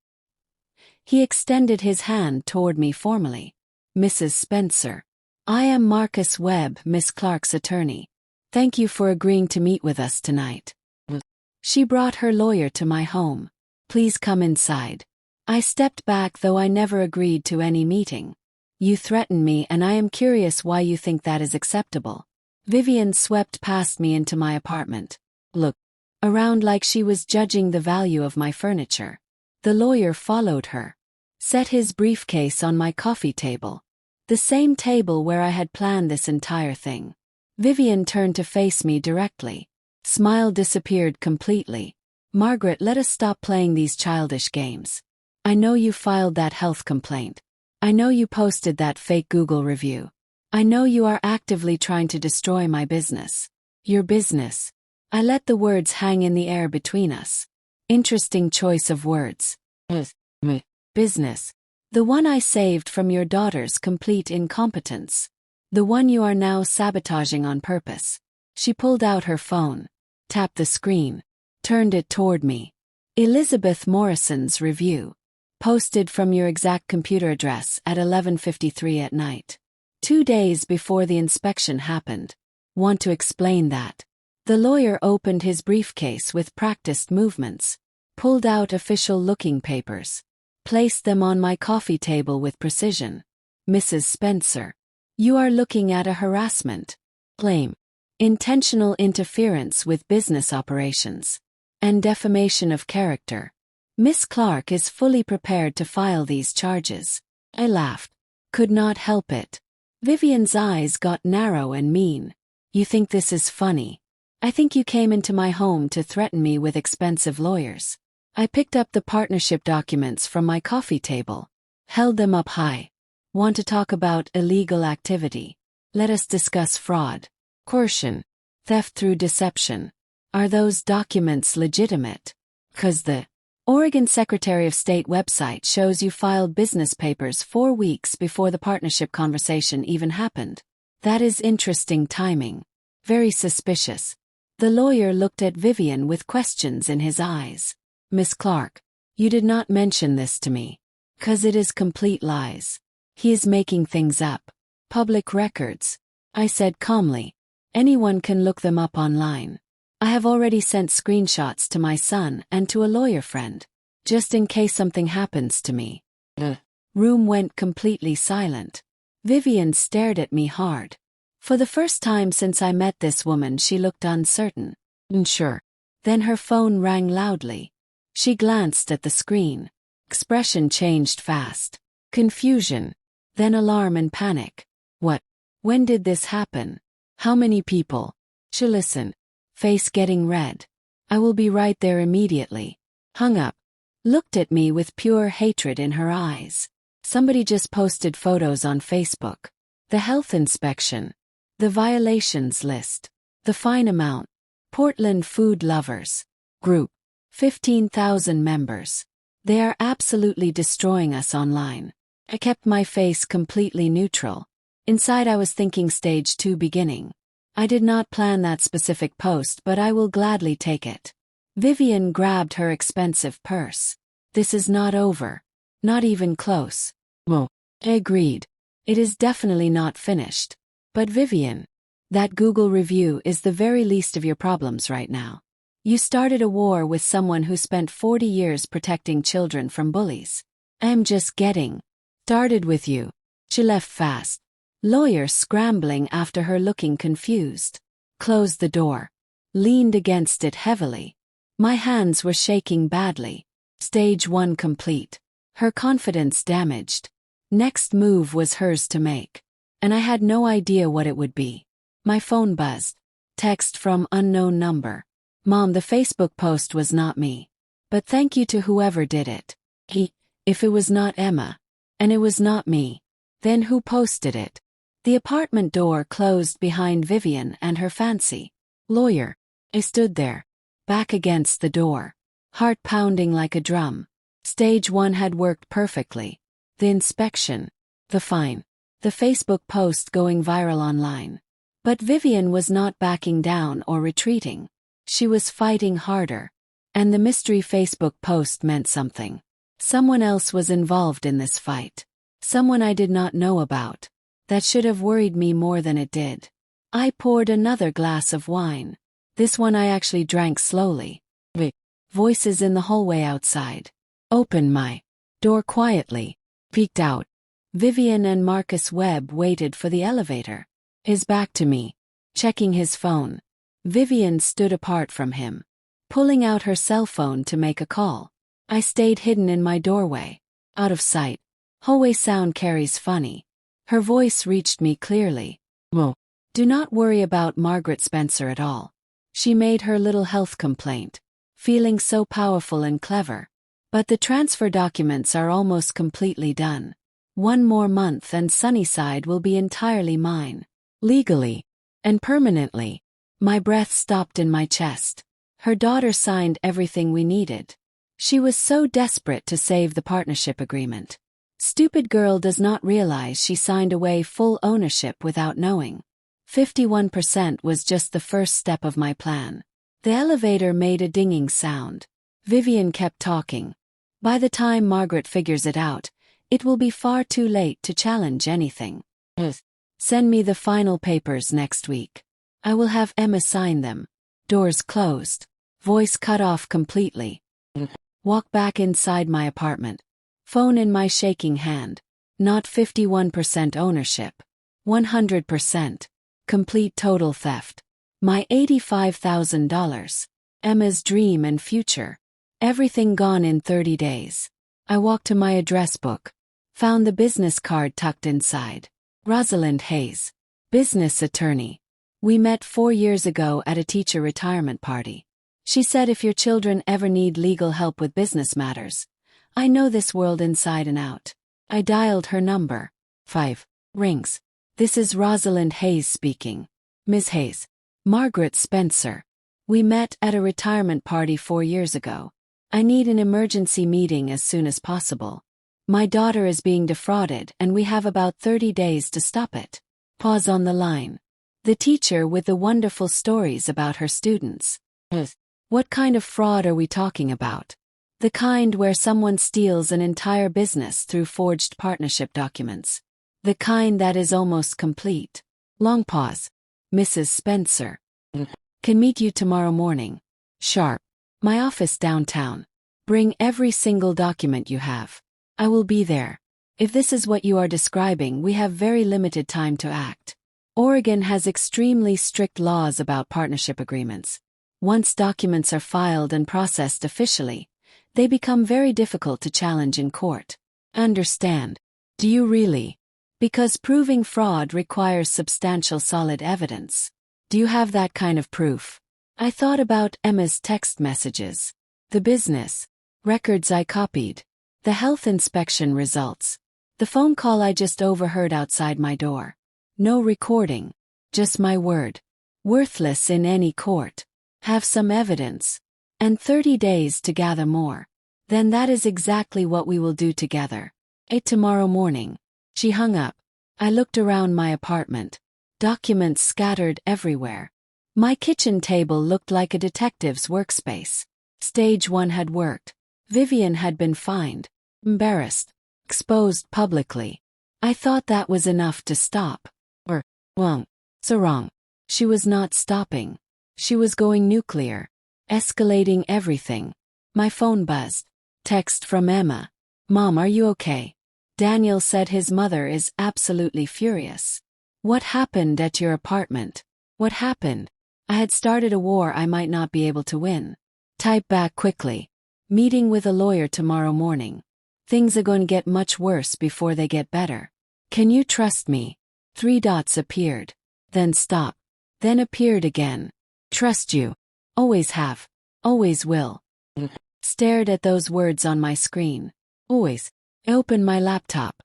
He extended his hand toward me formally. Mrs. Spencer. I am Marcus Webb, Miss Clark's attorney. Thank you for agreeing to meet with us tonight. She brought her lawyer to my home. Please come inside. I stepped back, though I never agreed to any meeting. You threatened me, and I am curious why you think that is acceptable. Vivian swept past me into my apartment. Looked around like she was judging the value of my furniture. The lawyer followed her. Set his briefcase on my coffee table. The same table where I had planned this entire thing. Vivian turned to face me directly. Smile disappeared completely. Margaret, let us stop playing these childish games. I know you filed that health complaint. I know you posted that fake Google review. I know you are actively trying to destroy my business. Your business. I let the words hang in the air between us. Interesting choice of words. Business. The one I saved from your daughter's complete incompetence. The one you are now sabotaging on purpose. She pulled out her phone. Tapped the screen. Turned it toward me. Elizabeth Morrison's review. Posted from your exact computer address at 11:53 at night. 2 days before the inspection happened. Want to explain that? The lawyer opened his briefcase with practiced movements. Pulled out official-looking papers. Placed them on my coffee table with precision. Mrs. Spencer. You are looking at a harassment claim. Intentional interference with business operations. And defamation of character. Miss Clark is fully prepared to file these charges. I laughed. Could not help it. Vivian's eyes got narrow and mean. You think this is funny? I think you came into my home to threaten me with expensive lawyers. I picked up the partnership documents from my coffee table. Held them up high. Want to talk about illegal activity? Let us discuss fraud. Coercion. Theft through deception. Are those documents legitimate? 'Cause the Oregon Secretary of State website shows you filed business papers 4 weeks before the partnership conversation even happened. That is interesting timing. Very suspicious. The lawyer looked at Vivian with questions in his eyes. Miss Clark, you did not mention this to me. 'Cause it is complete lies. He is making things up. Public records. I said calmly. Anyone can look them up online. I have already sent screenshots to my son and to a lawyer friend. Just in case something happens to me. The room went completely silent. Vivian stared at me hard. For the first time since I met this woman, she looked uncertain. Sure. Then her phone rang loudly. She glanced at the screen. Expression changed fast. Confusion. Then alarm and panic. What? When did this happen? How many people? She listened. Face getting red. I will be right there immediately. Hung up. Looked at me with pure hatred in her eyes. Somebody just posted photos on Facebook. The health inspection. The violations list. The fine amount. Portland Food Lovers. Group. 15,000 members. They are absolutely destroying us online. I kept my face completely neutral. Inside I was thinking stage 2 beginning. I did not plan that specific post, but I will gladly take it. Vivian grabbed her expensive purse. This is not over. Not even close. Well, I agreed. It is definitely not finished. But Vivian, that Google review is the very least of your problems right now. You started a war with someone who spent 40 years protecting children from bullies. I am just getting started with you. She left fast. Lawyer scrambling after her looking confused. Closed the door. leaned against it heavily. My hands were shaking badly. Stage 1 complete. Her confidence damaged. Next move was hers to make. And I had no idea what it would be. My phone buzzed. Text from unknown number. Mom, the Facebook post was not me. But thank you to whoever did it. If it was not Emma, and it was not me, then who posted it? The apartment door closed behind Vivian and her fancy lawyer. I stood there, back against the door, heart pounding like a drum. Stage 1 had worked perfectly. The inspection, the fine, the Facebook post going viral online. But Vivian was not backing down or retreating. She was fighting harder. And the mystery Facebook post meant something. Someone else was involved in this fight. Someone I did not know about. That should have worried me more than it did. I poured another glass of wine. This one I actually drank slowly. Voices in the hallway outside. Opened my door quietly. Peeked out. Vivian and Marcus Webb waited for the elevator. His back to me. Checking his phone. Vivian stood apart from him, pulling out her cell phone to make a call. I stayed hidden in my doorway, out of sight. Hallway sound carries funny. Her voice reached me clearly. Whoa. Do not worry about Margaret Spencer at all. She made her little health complaint, feeling so powerful and clever. But the transfer documents are almost completely done. 1 more month and Sunnyside will be entirely mine. Legally. And permanently. My breath stopped in my chest. Her daughter signed everything we needed. She was so desperate to save the partnership agreement. Stupid girl does not realize she signed away full ownership without knowing. 51% was just the first step of my plan. The elevator made a dinging sound. Vivian kept talking. By the time Margaret figures it out, it will be far too late to challenge anything. Send me the final papers next week. I will have Emma sign them. Doors closed. Voice cut off completely. Walk back inside my apartment. Phone in my shaking hand. Not 51% ownership. 100%. Complete total theft. My $85,000. Emma's dream and future. Everything gone in 30 days. I walked to my address book. Found the business card tucked inside. Rosalind Hayes. Business attorney. We met 4 years ago at a teacher retirement party. She said if your children ever need legal help with business matters, I know this world inside and out. I dialed her number. 5. Rings. This is Rosalind Hayes speaking. Ms. Hayes. Margaret Spencer. We met at a retirement party 4 years ago. I need an emergency meeting as soon as possible. My daughter is being defrauded and we have about 30 days to stop it. Pause on the line. The teacher with the wonderful stories about her students. What kind of fraud are we talking about? The kind where someone steals an entire business through forged partnership documents. The kind that is almost complete. Long pause. Mrs. Spencer. Can meet you tomorrow morning. Sharp. My office downtown. Bring every single document you have. I will be there. If this is what you are describing, we have very limited time to act. Oregon has extremely strict laws about partnership agreements. Once documents are filed and processed officially, they become very difficult to challenge in court. Understand? Do you really? Because proving fraud requires substantial solid evidence. Do you have that kind of proof? I thought about Emma's text messages. The business records I copied. The health inspection results. The phone call I just overheard outside my door. No recording. Just my word. Worthless in any court. Have some evidence. And 30 days to gather more. Then that is exactly what we will do together. Tomorrow morning. She hung up. I looked around my apartment. Documents scattered everywhere. My kitchen table looked like a detective's workspace. Stage 1 had worked. Vivian had been fined. Embarrassed. Exposed publicly. I thought that was enough to stop. Wrong. So wrong. She was not stopping. She was going nuclear. Escalating everything. My phone buzzed. Text from Emma. Mom, are you okay? Daniel said his mother is absolutely furious. What happened at your apartment? What happened? I had started a war I might not be able to win. Type back quickly. Meeting with a lawyer tomorrow morning. Things are going to get much worse before they get better. Can you trust me? 3 dots appeared. Then stop. Then appeared again. Trust you. Always have. Always will. Stared at those words on my screen. Always. Opened my laptop.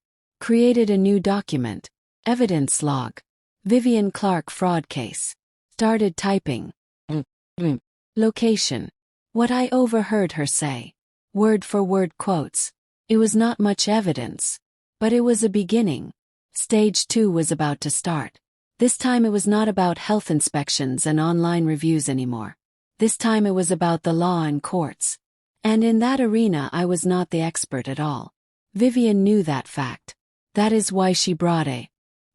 Created a new document. Evidence log. Vivian Clark fraud case. Started typing. Location. What I overheard her say. Word for word quotes. It was not much evidence. But it was a beginning. Stage 2 was about to start. This time it was not about health inspections and online reviews anymore. This time it was about the law and courts. And in that arena I was not the expert at all. Vivian knew that fact. That is why she brought a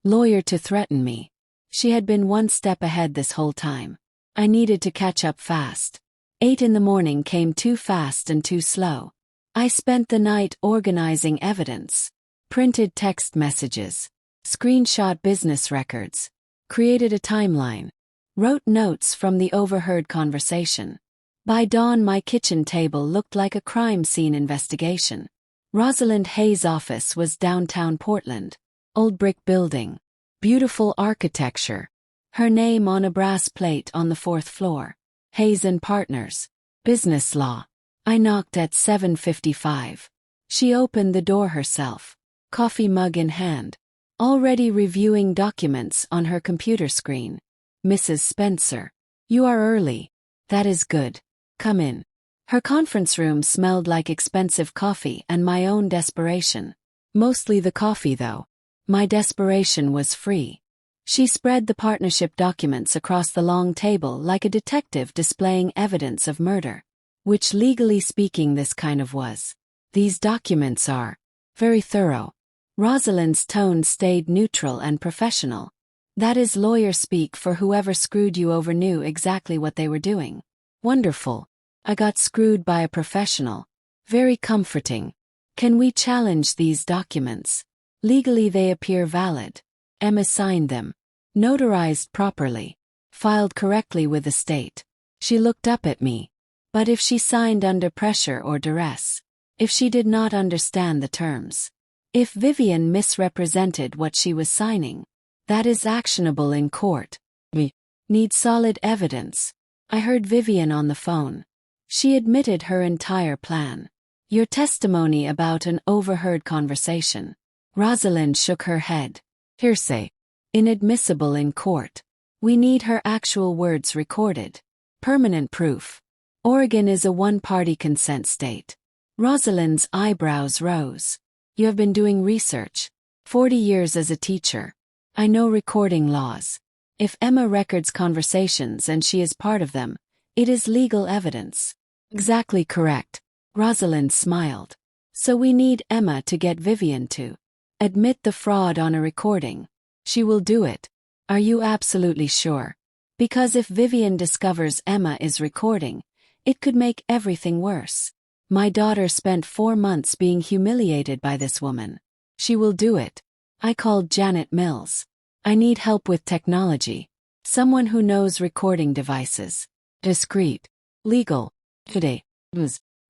lawyer to threaten me. She had been one step ahead this whole time. I needed to catch up fast. 8 in the morning came too fast and too slow. I spent the night organizing evidence. Printed text messages. Screenshot business records. Created a timeline. Wrote notes from the overheard conversation. By dawn my kitchen table looked like a crime scene investigation. Rosalind Hayes' office was downtown Portland. Old brick building. Beautiful architecture. Her name on a brass plate on the 4th floor. Hayes and Partners. Business law. I knocked at 7:55. She opened the door herself. Coffee mug in hand. Already reviewing documents on her computer screen. Mrs. Spencer. You are early. That is good. Come in. Her conference room smelled like expensive coffee and my own desperation. Mostly the coffee though. My desperation was free. She spread the partnership documents across the long table like a detective displaying evidence of murder. Which legally speaking this kind of was. These documents are very thorough. Rosalind's tone stayed neutral and professional. That is lawyer speak for whoever screwed you over knew exactly what they were doing. Wonderful. I got screwed by a professional. Very comforting. Can we challenge these documents? Legally they appear valid. Emma signed them. Notarized properly. Filed correctly with the state. She looked up at me. But if she signed under pressure or duress? If she did not understand the terms? If Vivian misrepresented what she was signing? That is actionable in court. We need solid evidence. I heard Vivian on the phone. She admitted her entire plan. Your testimony about an overheard conversation. Rosalind shook her head. Hearsay. Inadmissible in court. We need her actual words recorded. Permanent proof. Oregon is a one-party consent state. Rosalind's eyebrows rose. You have been doing research. 40 years as a teacher. I know recording laws. If Emma records conversations and she is part of them, it is legal evidence. Exactly correct. Rosalind smiled. So we need Emma to get Vivian to admit the fraud on a recording. She will do it. Are you absolutely sure? Because if Vivian discovers Emma is recording, it could make everything worse. My daughter spent 4 months being humiliated by this woman. She will do it. I called Janet Mills. I need help with technology. Someone who knows recording devices. Discreet. Legal. Today.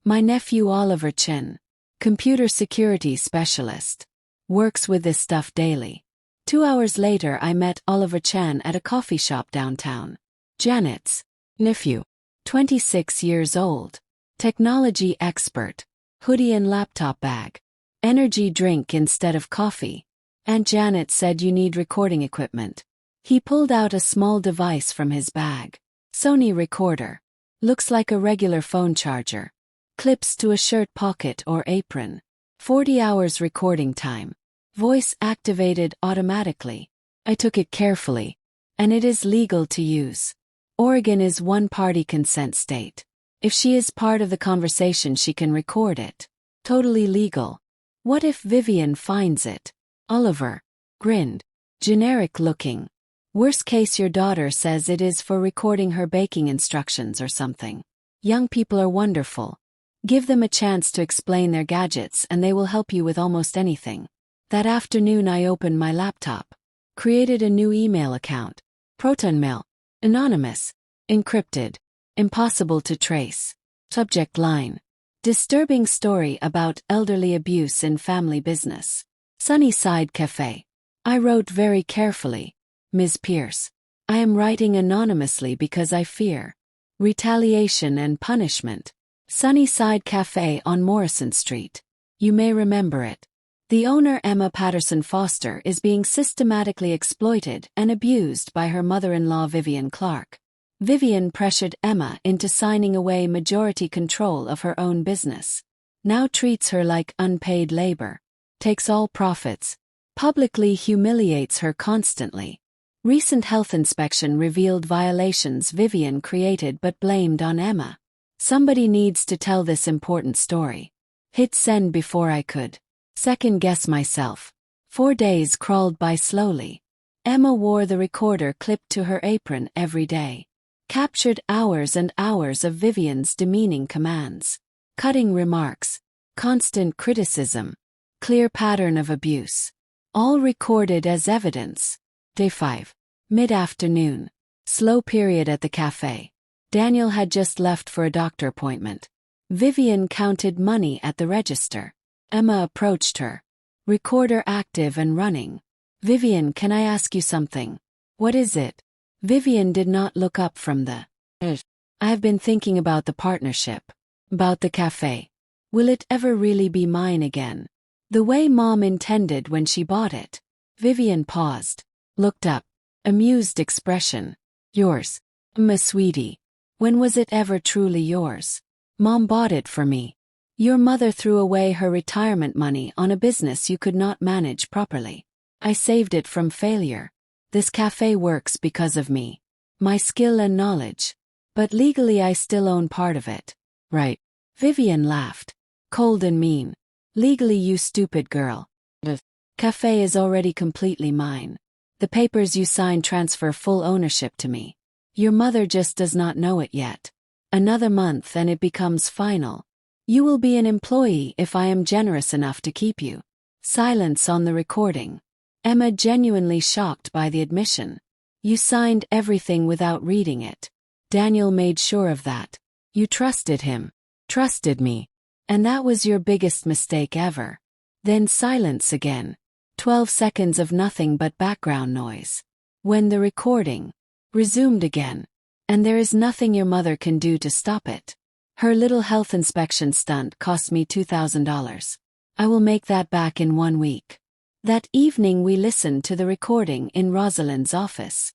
My nephew Oliver Chin. Computer security specialist. Works with this stuff daily. 2 hours later I met Oliver Chan at a coffee shop downtown. Janet's nephew. 26 years old. Technology expert. Hoodie and laptop bag. Energy drink instead of coffee. Aunt Janet said you need recording equipment. He pulled out a small device from his bag. Sony recorder. Looks like a regular phone charger. Clips to a shirt pocket or apron. 40 hours recording time. Voice activated automatically. I took it carefully. And it is legal to use. Oregon is one-party consent state. If she is part of the conversation she can record it. Totally legal. What if Vivian finds it? Oliver grinned. Generic looking. Worst case your daughter says it is for recording her baking instructions or something. Young people are wonderful. Give them a chance to explain their gadgets and they will help you with almost anything. That afternoon I opened my laptop. Created a new email account. ProtonMail. Anonymous. Encrypted. Impossible to trace. Subject line. Disturbing story about elderly abuse in family business. Sunnyside Café. I wrote very carefully. Ms. Pierce. I am writing anonymously because I fear retaliation and punishment. Sunnyside Café on Morrison Street. You may remember it. The owner, Emma Patterson Foster, is being systematically exploited and abused by her mother-in-law Vivian Clark. Vivian pressured Emma into signing away majority control of her own business. Now treats her like unpaid labor. Takes all profits. Publicly humiliates her constantly. Recent health inspection revealed violations Vivian created but blamed on Emma. Somebody needs to tell this important story. Hit send before I could second guess myself. 4 days crawled by slowly. Emma wore the recorder clipped to her apron every day. Captured hours and hours of Vivian's demeaning commands. Cutting remarks. Constant criticism. Clear pattern of abuse. All recorded as evidence. Day 5. Mid-afternoon. Slow period at the cafe. Daniel had just left for a doctor appointment. Vivian counted money at the register. Emma approached her. Recorder active and running. Vivian, can I ask you something? What is it? Vivian did not look up from the I have been thinking about the partnership. About the cafe. Will it ever really be mine again? The way Mom intended when she bought it. Vivian paused. Looked up. Amused expression. Yours. Emma sweetie. When was it ever truly yours? Mom bought it for me. Your mother threw away her retirement money on a business you could not manage properly. I saved it from failure. This cafe works because of me. My skill and knowledge. But legally I still own part of it. Right. Vivian laughed. Cold and mean. Legally, you stupid girl. The cafe is already completely mine. The papers you signed transfer full ownership to me. Your mother just does not know it yet. Another month and it becomes final. You will be an employee if I am generous enough to keep you. Silence on the recording. Emma genuinely shocked by the admission. You signed everything without reading it. Daniel made sure of that. You trusted him. Trusted me. And that was your biggest mistake ever. Then silence again. 12 seconds of nothing but background noise. When the recording resumed again. And there is nothing your mother can do to stop it. Her little health inspection stunt cost me $2,000. I will make that back in 1 week. That evening we listened to the recording in Rosalind's office.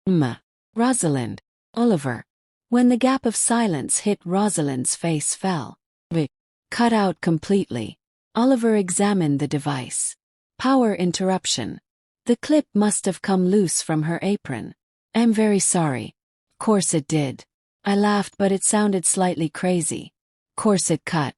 Emma. Rosalind. Oliver. When the gap of silence hit Rosalind's face fell. Cut out completely. Oliver examined the device. Power interruption. The clip must have come loose from her apron. I'm very sorry. Course it did. I laughed but it sounded slightly crazy. Course it cut.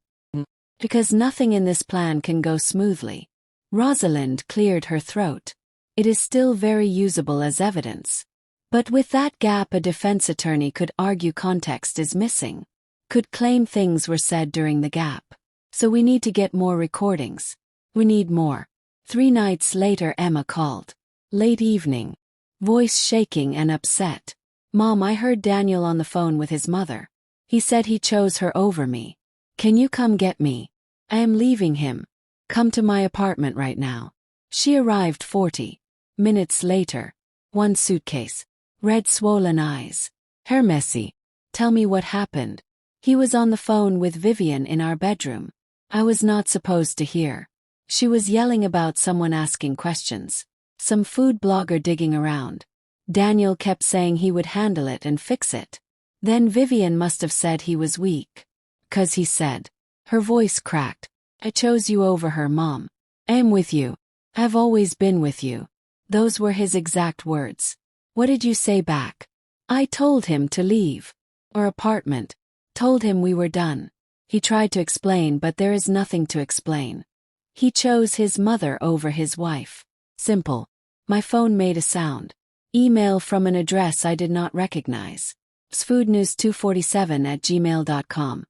Because nothing in this plan can go smoothly. Rosalind cleared her throat. It is still very usable as evidence. But with that gap a defense attorney could argue context is missing. Could claim things were said during the gap. So we need to get more recordings. We need more. 3 nights later Emma called. Late evening. Voice shaking and upset. Mom, I heard Daniel on the phone with his mother. He said he chose her over me. Can you come get me? I am leaving him. Come to my apartment right now. She arrived 40 minutes later. 1 suitcase. Red swollen eyes. Hair messy. Tell me what happened. He was on the phone with Vivian in our bedroom. I was not supposed to hear. She was yelling about someone asking questions. Some food blogger digging around. Daniel kept saying he would handle it and fix it. Then Vivian must have said he was weak. 'Cause he said. Her voice cracked. I chose you over her, Mom. I am with you. I've always been with you. Those were his exact words. What did you say back? I told him to leave. Our apartment. Told him we were done. He tried to explain but there is nothing to explain. He chose his mother over his wife. Simple. My phone made a sound. Email from an address I did not recognize. sfoodnews247@gmail.com.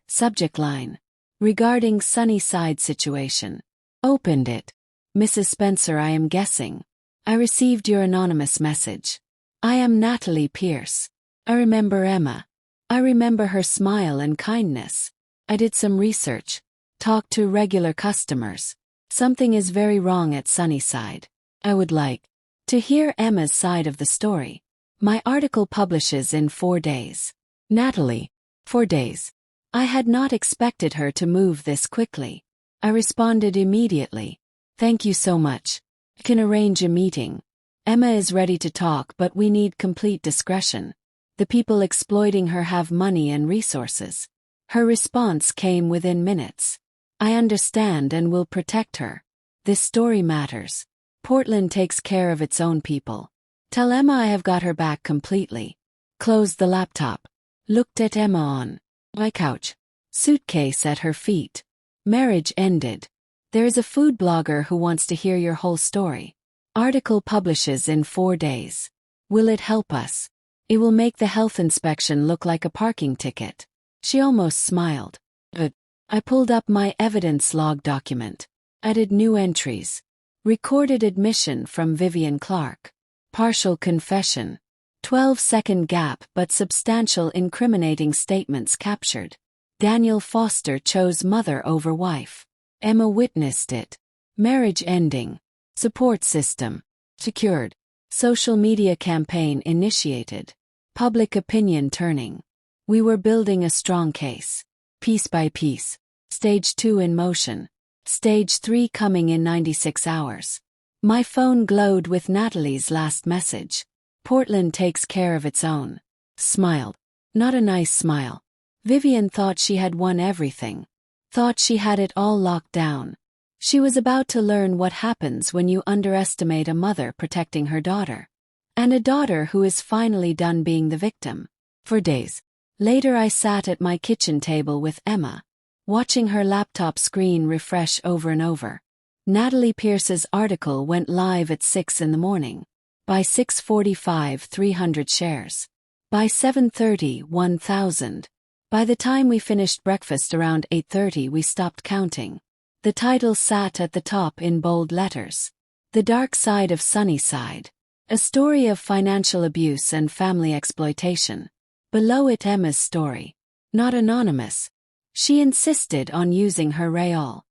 Subject line. Regarding Sunnyside situation. Opened it. Mrs. Spencer, I am guessing. I received your anonymous message. I am Natalie Pierce. I remember Emma. I remember her smile and kindness. I did some research. Talked to regular customers. Something is very wrong at Sunnyside. I would like to hear Emma's side of the story. My article publishes in 4 days. Natalie. 4 days. I had not expected her to move this quickly. I responded immediately. Thank you so much. I can arrange a meeting. Emma is ready to talk, but we need complete discretion. The people exploiting her have money and resources. Her response came within minutes. I understand and will protect her. This story matters. Portland takes care of its own people. Tell Emma I have got her back completely. Closed the laptop. Looked at Emma on my couch. Suitcase at her feet. Marriage ended. There is a food blogger who wants to hear your whole story. Article publishes in 4 days. Will it help us? It will make the health inspection look like a parking ticket. She almost smiled. But I pulled up my evidence log document. Added new entries. Recorded admission from Vivian Clark. Partial confession. 12-second gap but substantial incriminating statements captured. Daniel Foster chose mother over wife. Emma witnessed it. Marriage ending. Support system. Secured. Social media campaign initiated. Public opinion turning. We were building a strong case. Piece by piece. Stage 2 in motion. Stage 3 coming in 96 hours. My phone glowed with Natalie's last message. Portland takes care of its own. Smiled. Not a nice smile. Vivian thought she had won everything. Thought she had it all locked down. She was about to learn what happens when you underestimate a mother protecting her daughter. And a daughter who is finally done being the victim. For days. Later I sat at my kitchen table with Emma, watching her laptop screen refresh over and over. Natalie Pierce's article went live at 6 in the morning. By 6:45, 300 shares. By 7:30, 1,000. By the time we finished breakfast around 8:30 we stopped counting. The title sat at the top in bold letters. The Dark Side of Sunnyside. A story of financial abuse and family exploitation. Below it Emma's story. Not anonymous. She insisted on using her real.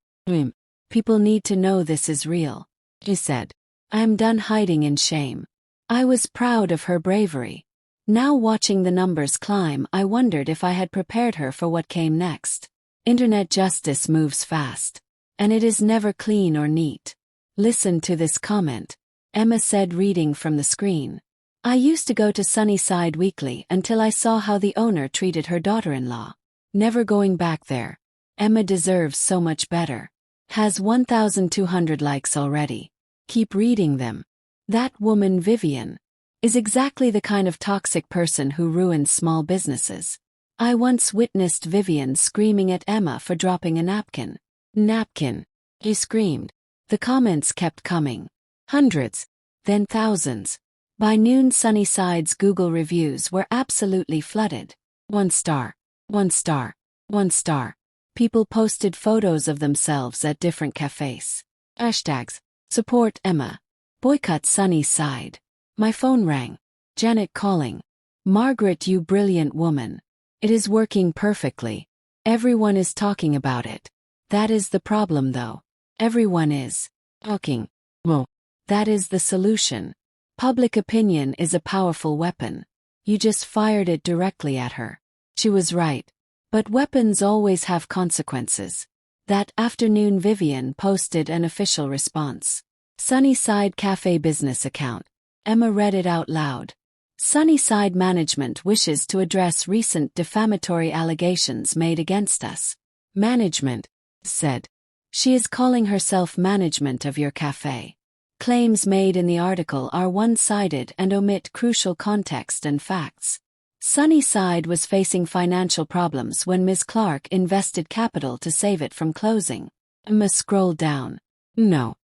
People need to know this is real. She said. I am done hiding in shame. I was proud of her bravery. Now watching the numbers climb, I wondered if I had prepared her for what came next. Internet justice moves fast. And it is never clean or neat. Listen to this comment. Emma said, reading from the screen. I used to go to Sunnyside weekly until I saw how the owner treated her daughter-in-law. Never going back there. Emma deserves so much better. Has 1,200 likes already. Keep reading them. That woman Vivian is exactly the kind of toxic person who ruins small businesses. I once witnessed Vivian screaming at Emma for dropping a napkin. Napkin. He screamed. The comments kept coming. Hundreds. Then thousands. By noon Sunnyside's Google reviews were absolutely flooded. 1 star. 1 star. 1 star. People posted photos of themselves at different cafes. Hashtags. Support Emma. Boycott Sunnyside. My phone rang. Janet calling. Margaret, you brilliant woman. It is working perfectly. Everyone is talking about it. That is the problem though. Everyone is talking. Well, that is the solution. Public opinion is a powerful weapon. You just fired it directly at her. She was right. But weapons always have consequences. That afternoon Vivian posted an official response. Sunnyside Café business account. Emma read it out loud. Sunnyside management wishes to address recent defamatory allegations made against us. Management said. She is calling herself management of your cafe. Claims made in the article are one-sided and omit crucial context and facts. Sunnyside was facing financial problems when Ms. Clark invested capital to save it from closing. Emma scrolled down. No.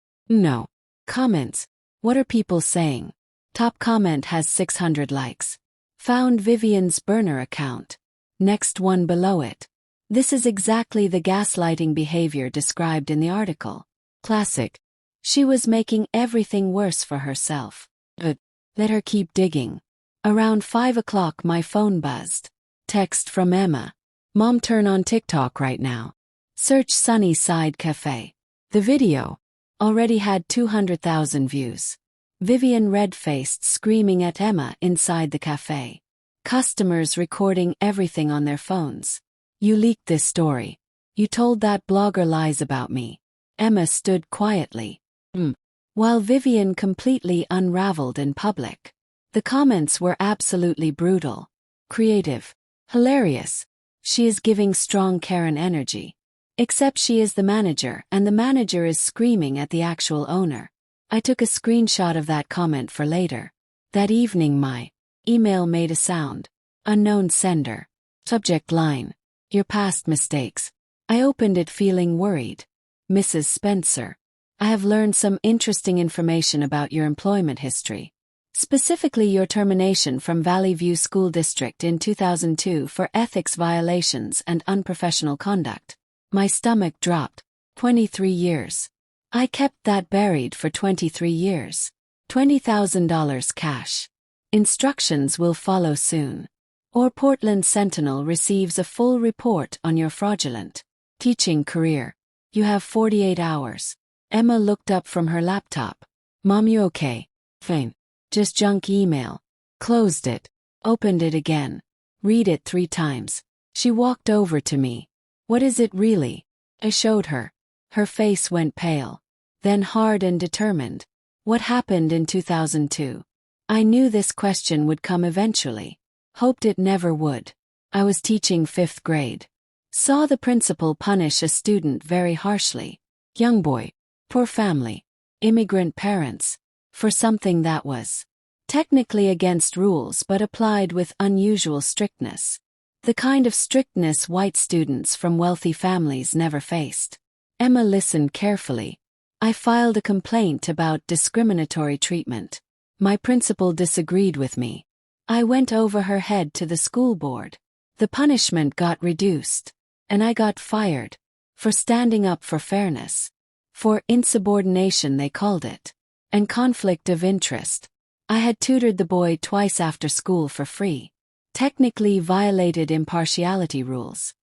Comments. What are people saying? Top comment has 600 likes. Found Vivian's burner account. Next one below it. This is exactly the gaslighting behavior described in the article. Classic. She was making everything worse for herself. But let her keep digging. Around 5 o'clock my phone buzzed. Text from Emma. Mom, turn on TikTok right now. Search Sunny Side Café. The video already had 200,000 views. Vivian red-faced screaming at Emma inside the cafe. Customers recording everything on their phones. You leaked this story. You told that blogger lies about me. Emma stood quietly. While Vivian completely unraveled in public. The comments were absolutely brutal. Creative. Hilarious. She is giving strong Karen energy. Except she is the manager and the manager is screaming at the actual owner. I took a screenshot of that comment for later. That evening my email made a sound. Unknown sender. Subject line. Your past mistakes. I opened it feeling worried. Mrs. Spencer. I have learned some interesting information about your employment history. Specifically your termination from Valley View School District in 2002 for ethics violations and unprofessional conduct. My stomach dropped. 23 years. I kept that buried for 23 years. $20,000 cash. Instructions will follow soon. Or Portland Sentinel receives a full report on your fraudulent teaching career. You have 48 hours. Emma looked up from her laptop. Mom, you okay? Fine. Just junk email. Closed it. Opened it again. Read it 3 times. She walked over to me. What is it really? I showed her. Her face went pale. Then hard and determined. What happened in 2002? I knew this question would come eventually. Hoped it never would. I was teaching 5th grade. Saw the principal punish a student very harshly. Young boy. Poor family. Immigrant parents. For something that was technically against rules but applied with unusual strictness. The kind of strictness white students from wealthy families never faced. Emma listened carefully. I filed a complaint about discriminatory treatment. My principal disagreed with me. I went over her head to the school board. The punishment got reduced. And I got fired. For standing up for fairness. For insubordination they called it. And conflict of interest. I had tutored the boy twice after school for free. Technically violated impartiality rules.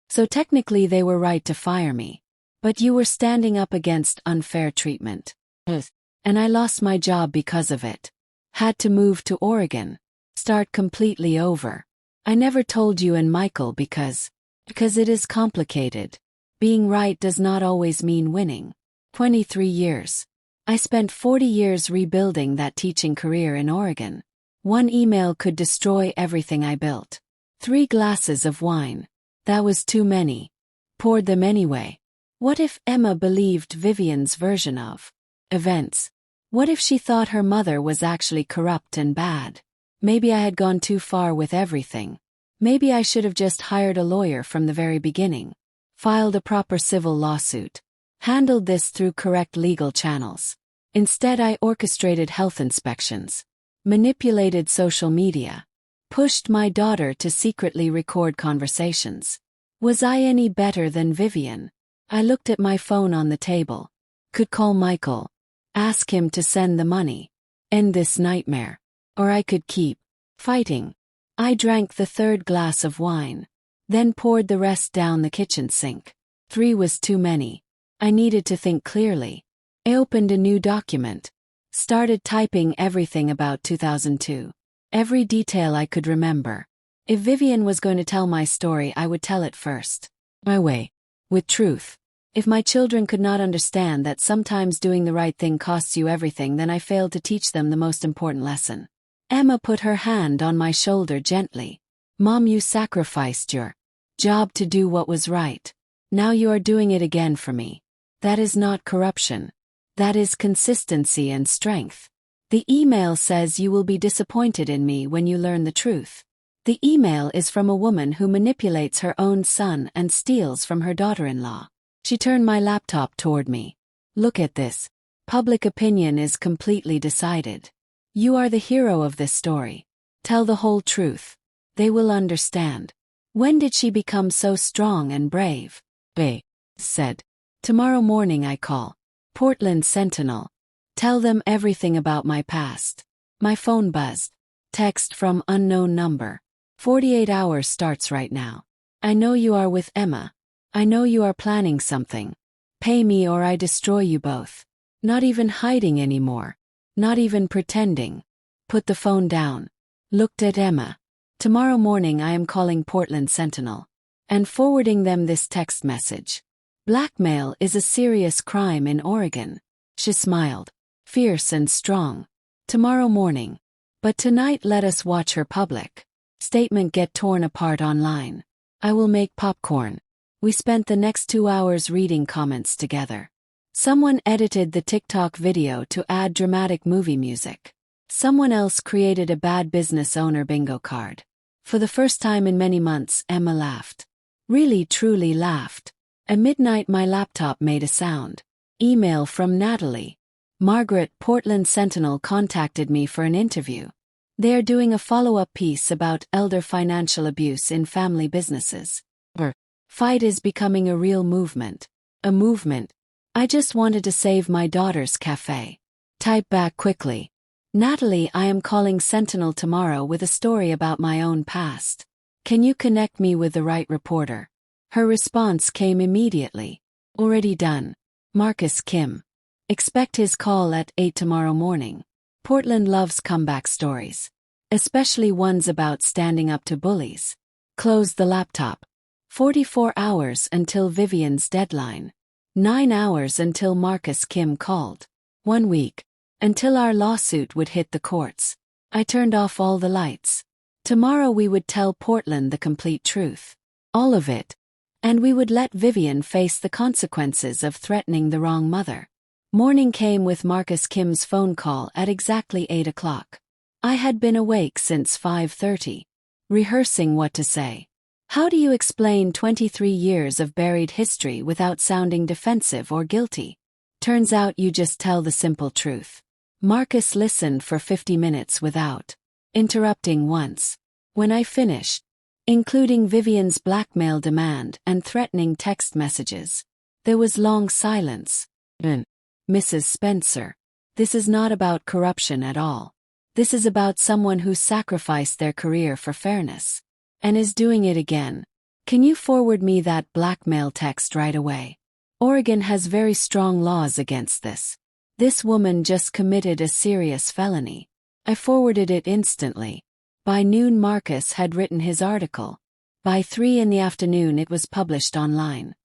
So technically they were right to fire me. But you were standing up against unfair treatment. And I lost my job because of it. Had to move to Oregon. Start completely over. I never told you and Michael because it is complicated. Being right does not always mean winning. 23 years. I spent 40 years rebuilding that teaching career in Oregon. One email could destroy everything I built. 3 glasses of wine. That was too many. Poured them anyway. What if Emma believed Vivian's version of events? What if she thought her mother was actually corrupt and bad? Maybe I had gone too far with everything. Maybe I should have just hired a lawyer from the very beginning. Filed a proper civil lawsuit. Handled this through correct legal channels. Instead I orchestrated health inspections. Manipulated social media. Pushed my daughter to secretly record conversations. Was I any better than Vivian? I looked at my phone on the table. Could call Michael. Ask him to send the money. End this nightmare. Or I could keep fighting. I drank the 3rd glass of wine. Then poured the rest down the kitchen sink. 3 was too many. I needed to think clearly. I opened a new document. Started typing everything about 2002. Every detail I could remember. If Vivian was going to tell my story, I would tell it first. My way. With truth. If my children could not understand that sometimes doing the right thing costs you everything, then I failed to teach them the most important lesson. Emma put her hand on my shoulder gently. Mom, you sacrificed your job to do what was right. Now you are doing it again for me. That is not corruption. That is consistency and strength. The email says you will be disappointed in me when you learn the truth. The email is from a woman who manipulates her own son and steals from her daughter-in-law. She turned my laptop toward me. Look at this. Public opinion is completely decided. You are the hero of this story. Tell the whole truth. They will understand. When did she become so strong and brave? Bae said. Tomorrow morning I call. Portland Sentinel. Tell them everything about my past. My phone buzzed. Text from unknown number. 48 hours starts right now. I know you are with Emma. I know you are planning something. Pay me or I destroy you both. Not even hiding anymore. Not even pretending. Put the phone down. Looked at Emma. Tomorrow morning I am calling Portland Sentinel. And forwarding them this text message. Blackmail is a serious crime in Oregon. She smiled. Fierce and strong. Tomorrow morning. But tonight let us watch her public statement get torn apart online. I will make popcorn. We spent the next 2 hours reading comments together. Someone edited the TikTok video to add dramatic movie music. Someone else created a bad business owner bingo card. For the first time in many months, Emma laughed. Really, truly laughed. At midnight my laptop made a sound. Email from Natalie. Margaret, Portland Sentinel contacted me for an interview. They are doing a follow-up piece about elder financial abuse in family businesses. Fight is becoming a real movement. A movement. I just wanted to save my daughter's cafe. Type back quickly. Natalie, I am calling Sentinel tomorrow with a story about my own past. Can you connect me with the right reporter? Her response came immediately. Already done. Marcus Kim. Expect his call at 8 tomorrow morning. Portland loves comeback stories. Especially ones about standing up to bullies. Close the laptop. 44 hours until Vivian's deadline. 9 hours until Marcus Kim called. 1 week. Until our lawsuit would hit the courts. I turned off all the lights. Tomorrow we would tell Portland the complete truth. All of it. And we would let Vivian face the consequences of threatening the wrong mother. Morning came with Marcus Kim's phone call at exactly 8 o'clock. I had been awake since 5:30. Rehearsing what to say. How do you explain 23 years of buried history without sounding defensive or guilty? Turns out you just tell the simple truth. Marcus listened for 50 minutes without interrupting once. When I finished, including Vivian's blackmail demand and threatening text messages, there was long silence. Mrs. Spencer, this is not about corruption at all. This is about someone who sacrificed their career for fairness. And is doing it again. Can you forward me that blackmail text right away? Oregon has very strong laws against this. This woman just committed a serious felony. I forwarded it instantly. By noon Marcus had written his article. By 3 in the afternoon it was published online.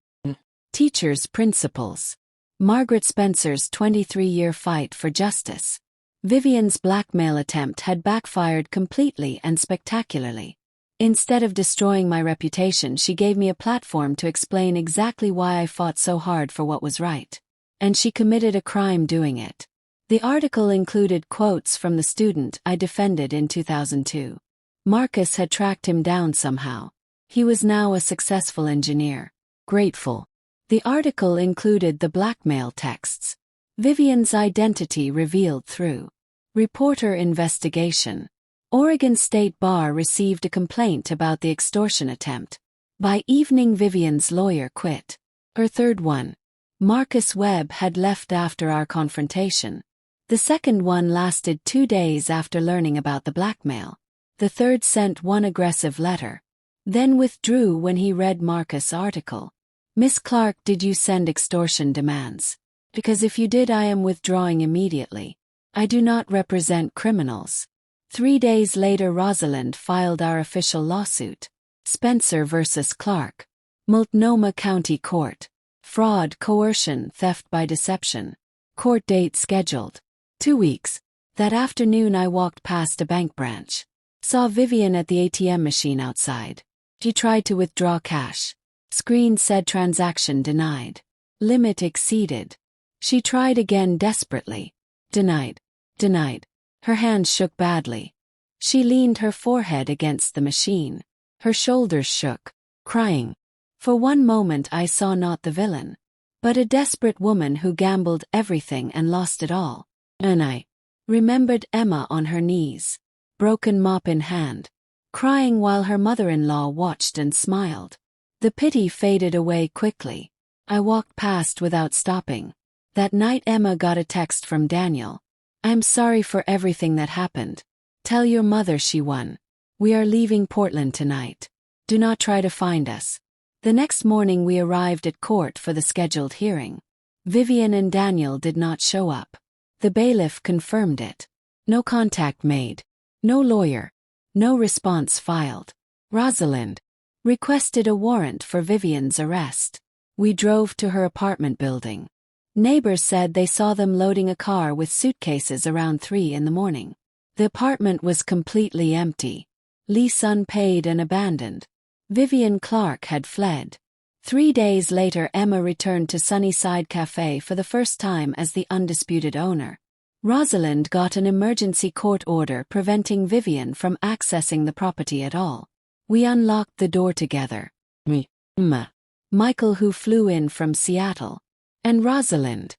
Teachers' principles. Margaret Spencer's 23-year fight for justice. Vivian's blackmail attempt had backfired completely and spectacularly. Instead of destroying my reputation, she gave me a platform to explain exactly why I fought so hard for what was right. And she committed a crime doing it. The article included quotes from the student I defended in 2002. Marcus had tracked him down somehow. He was now a successful engineer. Grateful. The article included the blackmail texts. Vivian's identity revealed through reporter investigation. Oregon State Bar received a complaint about the extortion attempt. By evening Vivian's lawyer quit. Her third one. Marcus Webb had left after our confrontation. The second one lasted 2 days after learning about the blackmail. The third sent one aggressive letter. Then withdrew when he read Marcus' article. Miss Clark, did you send extortion demands? Because if you did, I am withdrawing immediately. I do not represent criminals. 3 days later Rosalind filed our official lawsuit. Spencer versus Clark. Multnomah County Court. Fraud, coercion, theft by deception. Court date scheduled. 2 weeks. That afternoon I walked past a bank branch. Saw Vivian at the ATM machine outside. She tried to withdraw cash. Screen said transaction denied. Limit exceeded. She tried again desperately. Denied. Denied. Her hands shook badly. She leaned her forehead against the machine. Her shoulders shook. Crying. For one moment I saw not the villain, but a desperate woman who gambled everything and lost it all. And I remembered Emma on her knees, broken mop in hand, crying while her mother-in-law watched and smiled. The pity faded away quickly. I walked past without stopping. That night Emma got a text from Daniel. I'm sorry for everything that happened. Tell your mother she won. We are leaving Portland tonight. Do not try to find us. The next morning we arrived at court for the scheduled hearing. Vivian and Daniel did not show up. The bailiff confirmed it. No contact made. No lawyer. No response filed. Rosalind requested a warrant for Vivian's arrest. We drove to her apartment building. Neighbors said they saw them loading a car with suitcases around 3 in the morning. The apartment was completely empty. Lease unpaid and abandoned. Vivian Clark had fled. 3 days later, Emma returned to Sunnyside Café for the first time as the undisputed owner. Rosalind got an emergency court order preventing Vivian from accessing the property at all. We unlocked the door together. Me, Emma, Michael, who flew in from Seattle, and Rosalind.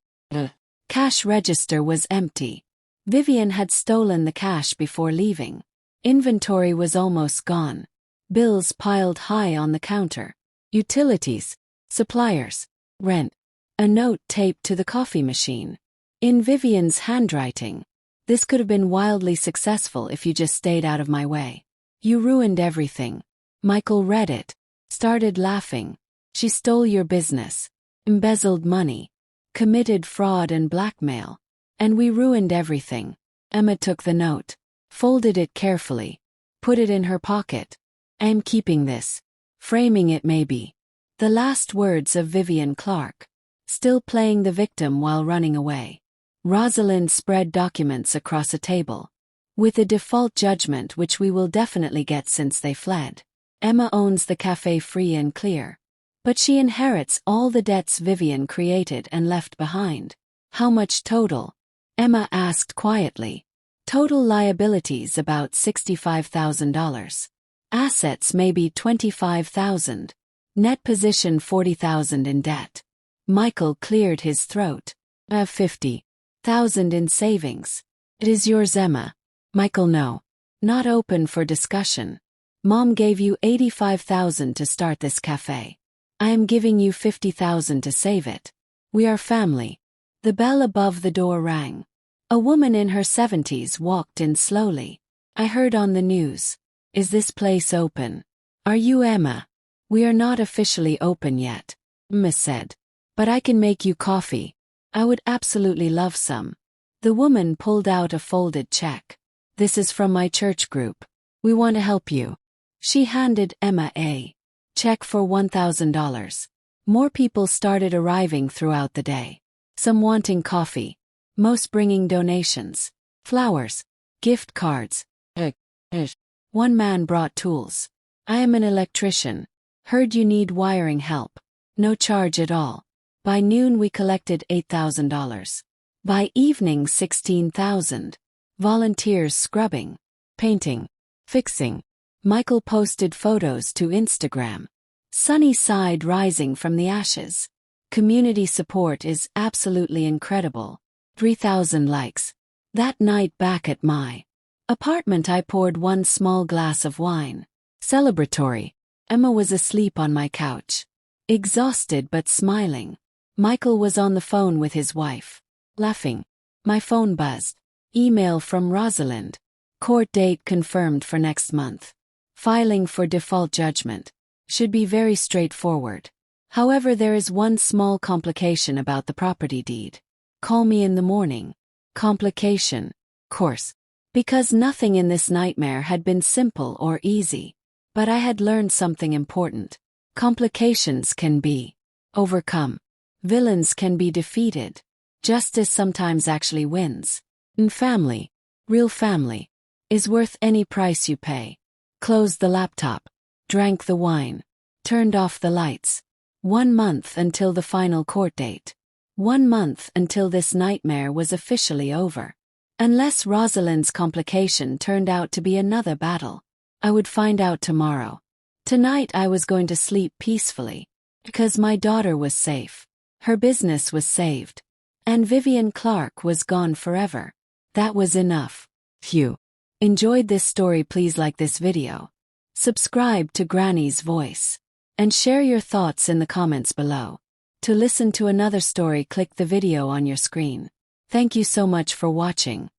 Cash register was empty. Vivian had stolen the cash before leaving. Inventory was almost gone. Bills piled high on the counter. Utilities, suppliers, rent. A note taped to the coffee machine. In Vivian's handwriting. This could have been wildly successful if you just stayed out of my way. You ruined everything. Michael read it. Started laughing. She stole your business. Embezzled money. Committed fraud and blackmail. And we ruined everything. Emma took the note. Folded it carefully. Put it in her pocket. I'm keeping this. Framing it maybe. The last words of Vivian Clark. Still playing the victim while running away. Rosalind spread documents across a table. With a default judgment which we will definitely get since they fled. Emma owns the café free and clear. But she inherits all the debts Vivian created and left behind. How much total? Emma asked quietly. Total liabilities about $65,000. Assets maybe $25,000. Net position $40,000 in debt. Michael cleared his throat. $50,000 in savings. It is yours, Emma. Michael, no. Not open for discussion. Mom gave you $85,000 to start this cafe. I am giving you $50,000 to save it. We are family. The bell above the door rang. A woman in her 70s walked in slowly. I heard on the news. Is this place open? Are you Emma? We are not officially open yet, Emma said. But I can make you coffee. I would absolutely love some. The woman pulled out a folded check. This is from my church group. We want to help you. She handed Emma a check for $1,000. More people started arriving throughout the day. Some wanting coffee. Most bringing donations. Flowers. Gift cards. One man brought tools. I am an electrician. Heard you need wiring help. No charge at all. By noon we collected $8,000. By evening $16,000. Volunteers scrubbing, painting, fixing. Michael posted photos to Instagram. Sunnyside rising from the ashes. Community support is absolutely incredible. 3,000 likes. That night back at my apartment I poured one small glass of wine. Celebratory. Emma was asleep on my couch. Exhausted but smiling. Michael was on the phone with his wife. Laughing. My phone buzzed. Email from Rosalind. Court date confirmed for next month. Filing for default judgment. Should be very straightforward. However, there is one small complication about the property deed. Call me in the morning. Complication. Course. Because nothing in this nightmare had been simple or easy. But I had learned something important. Complications can be overcome. Villains can be defeated. Justice sometimes actually wins. And family, real family, is worth any price you pay. Closed the laptop. Drank the wine. Turned off the lights. 1 month until the final court date. 1 month until this nightmare was officially over. Unless Rosalind's complication turned out to be another battle. I would find out tomorrow. Tonight I was going to sleep peacefully. Because my daughter was safe. Her business was saved. And Vivian Clark was gone forever. That was enough. Phew. Enjoyed this story? Please like this video. Subscribe to Granny's Voice. And share your thoughts in the comments below. To listen to another story, click the video on your screen. Thank you so much for watching.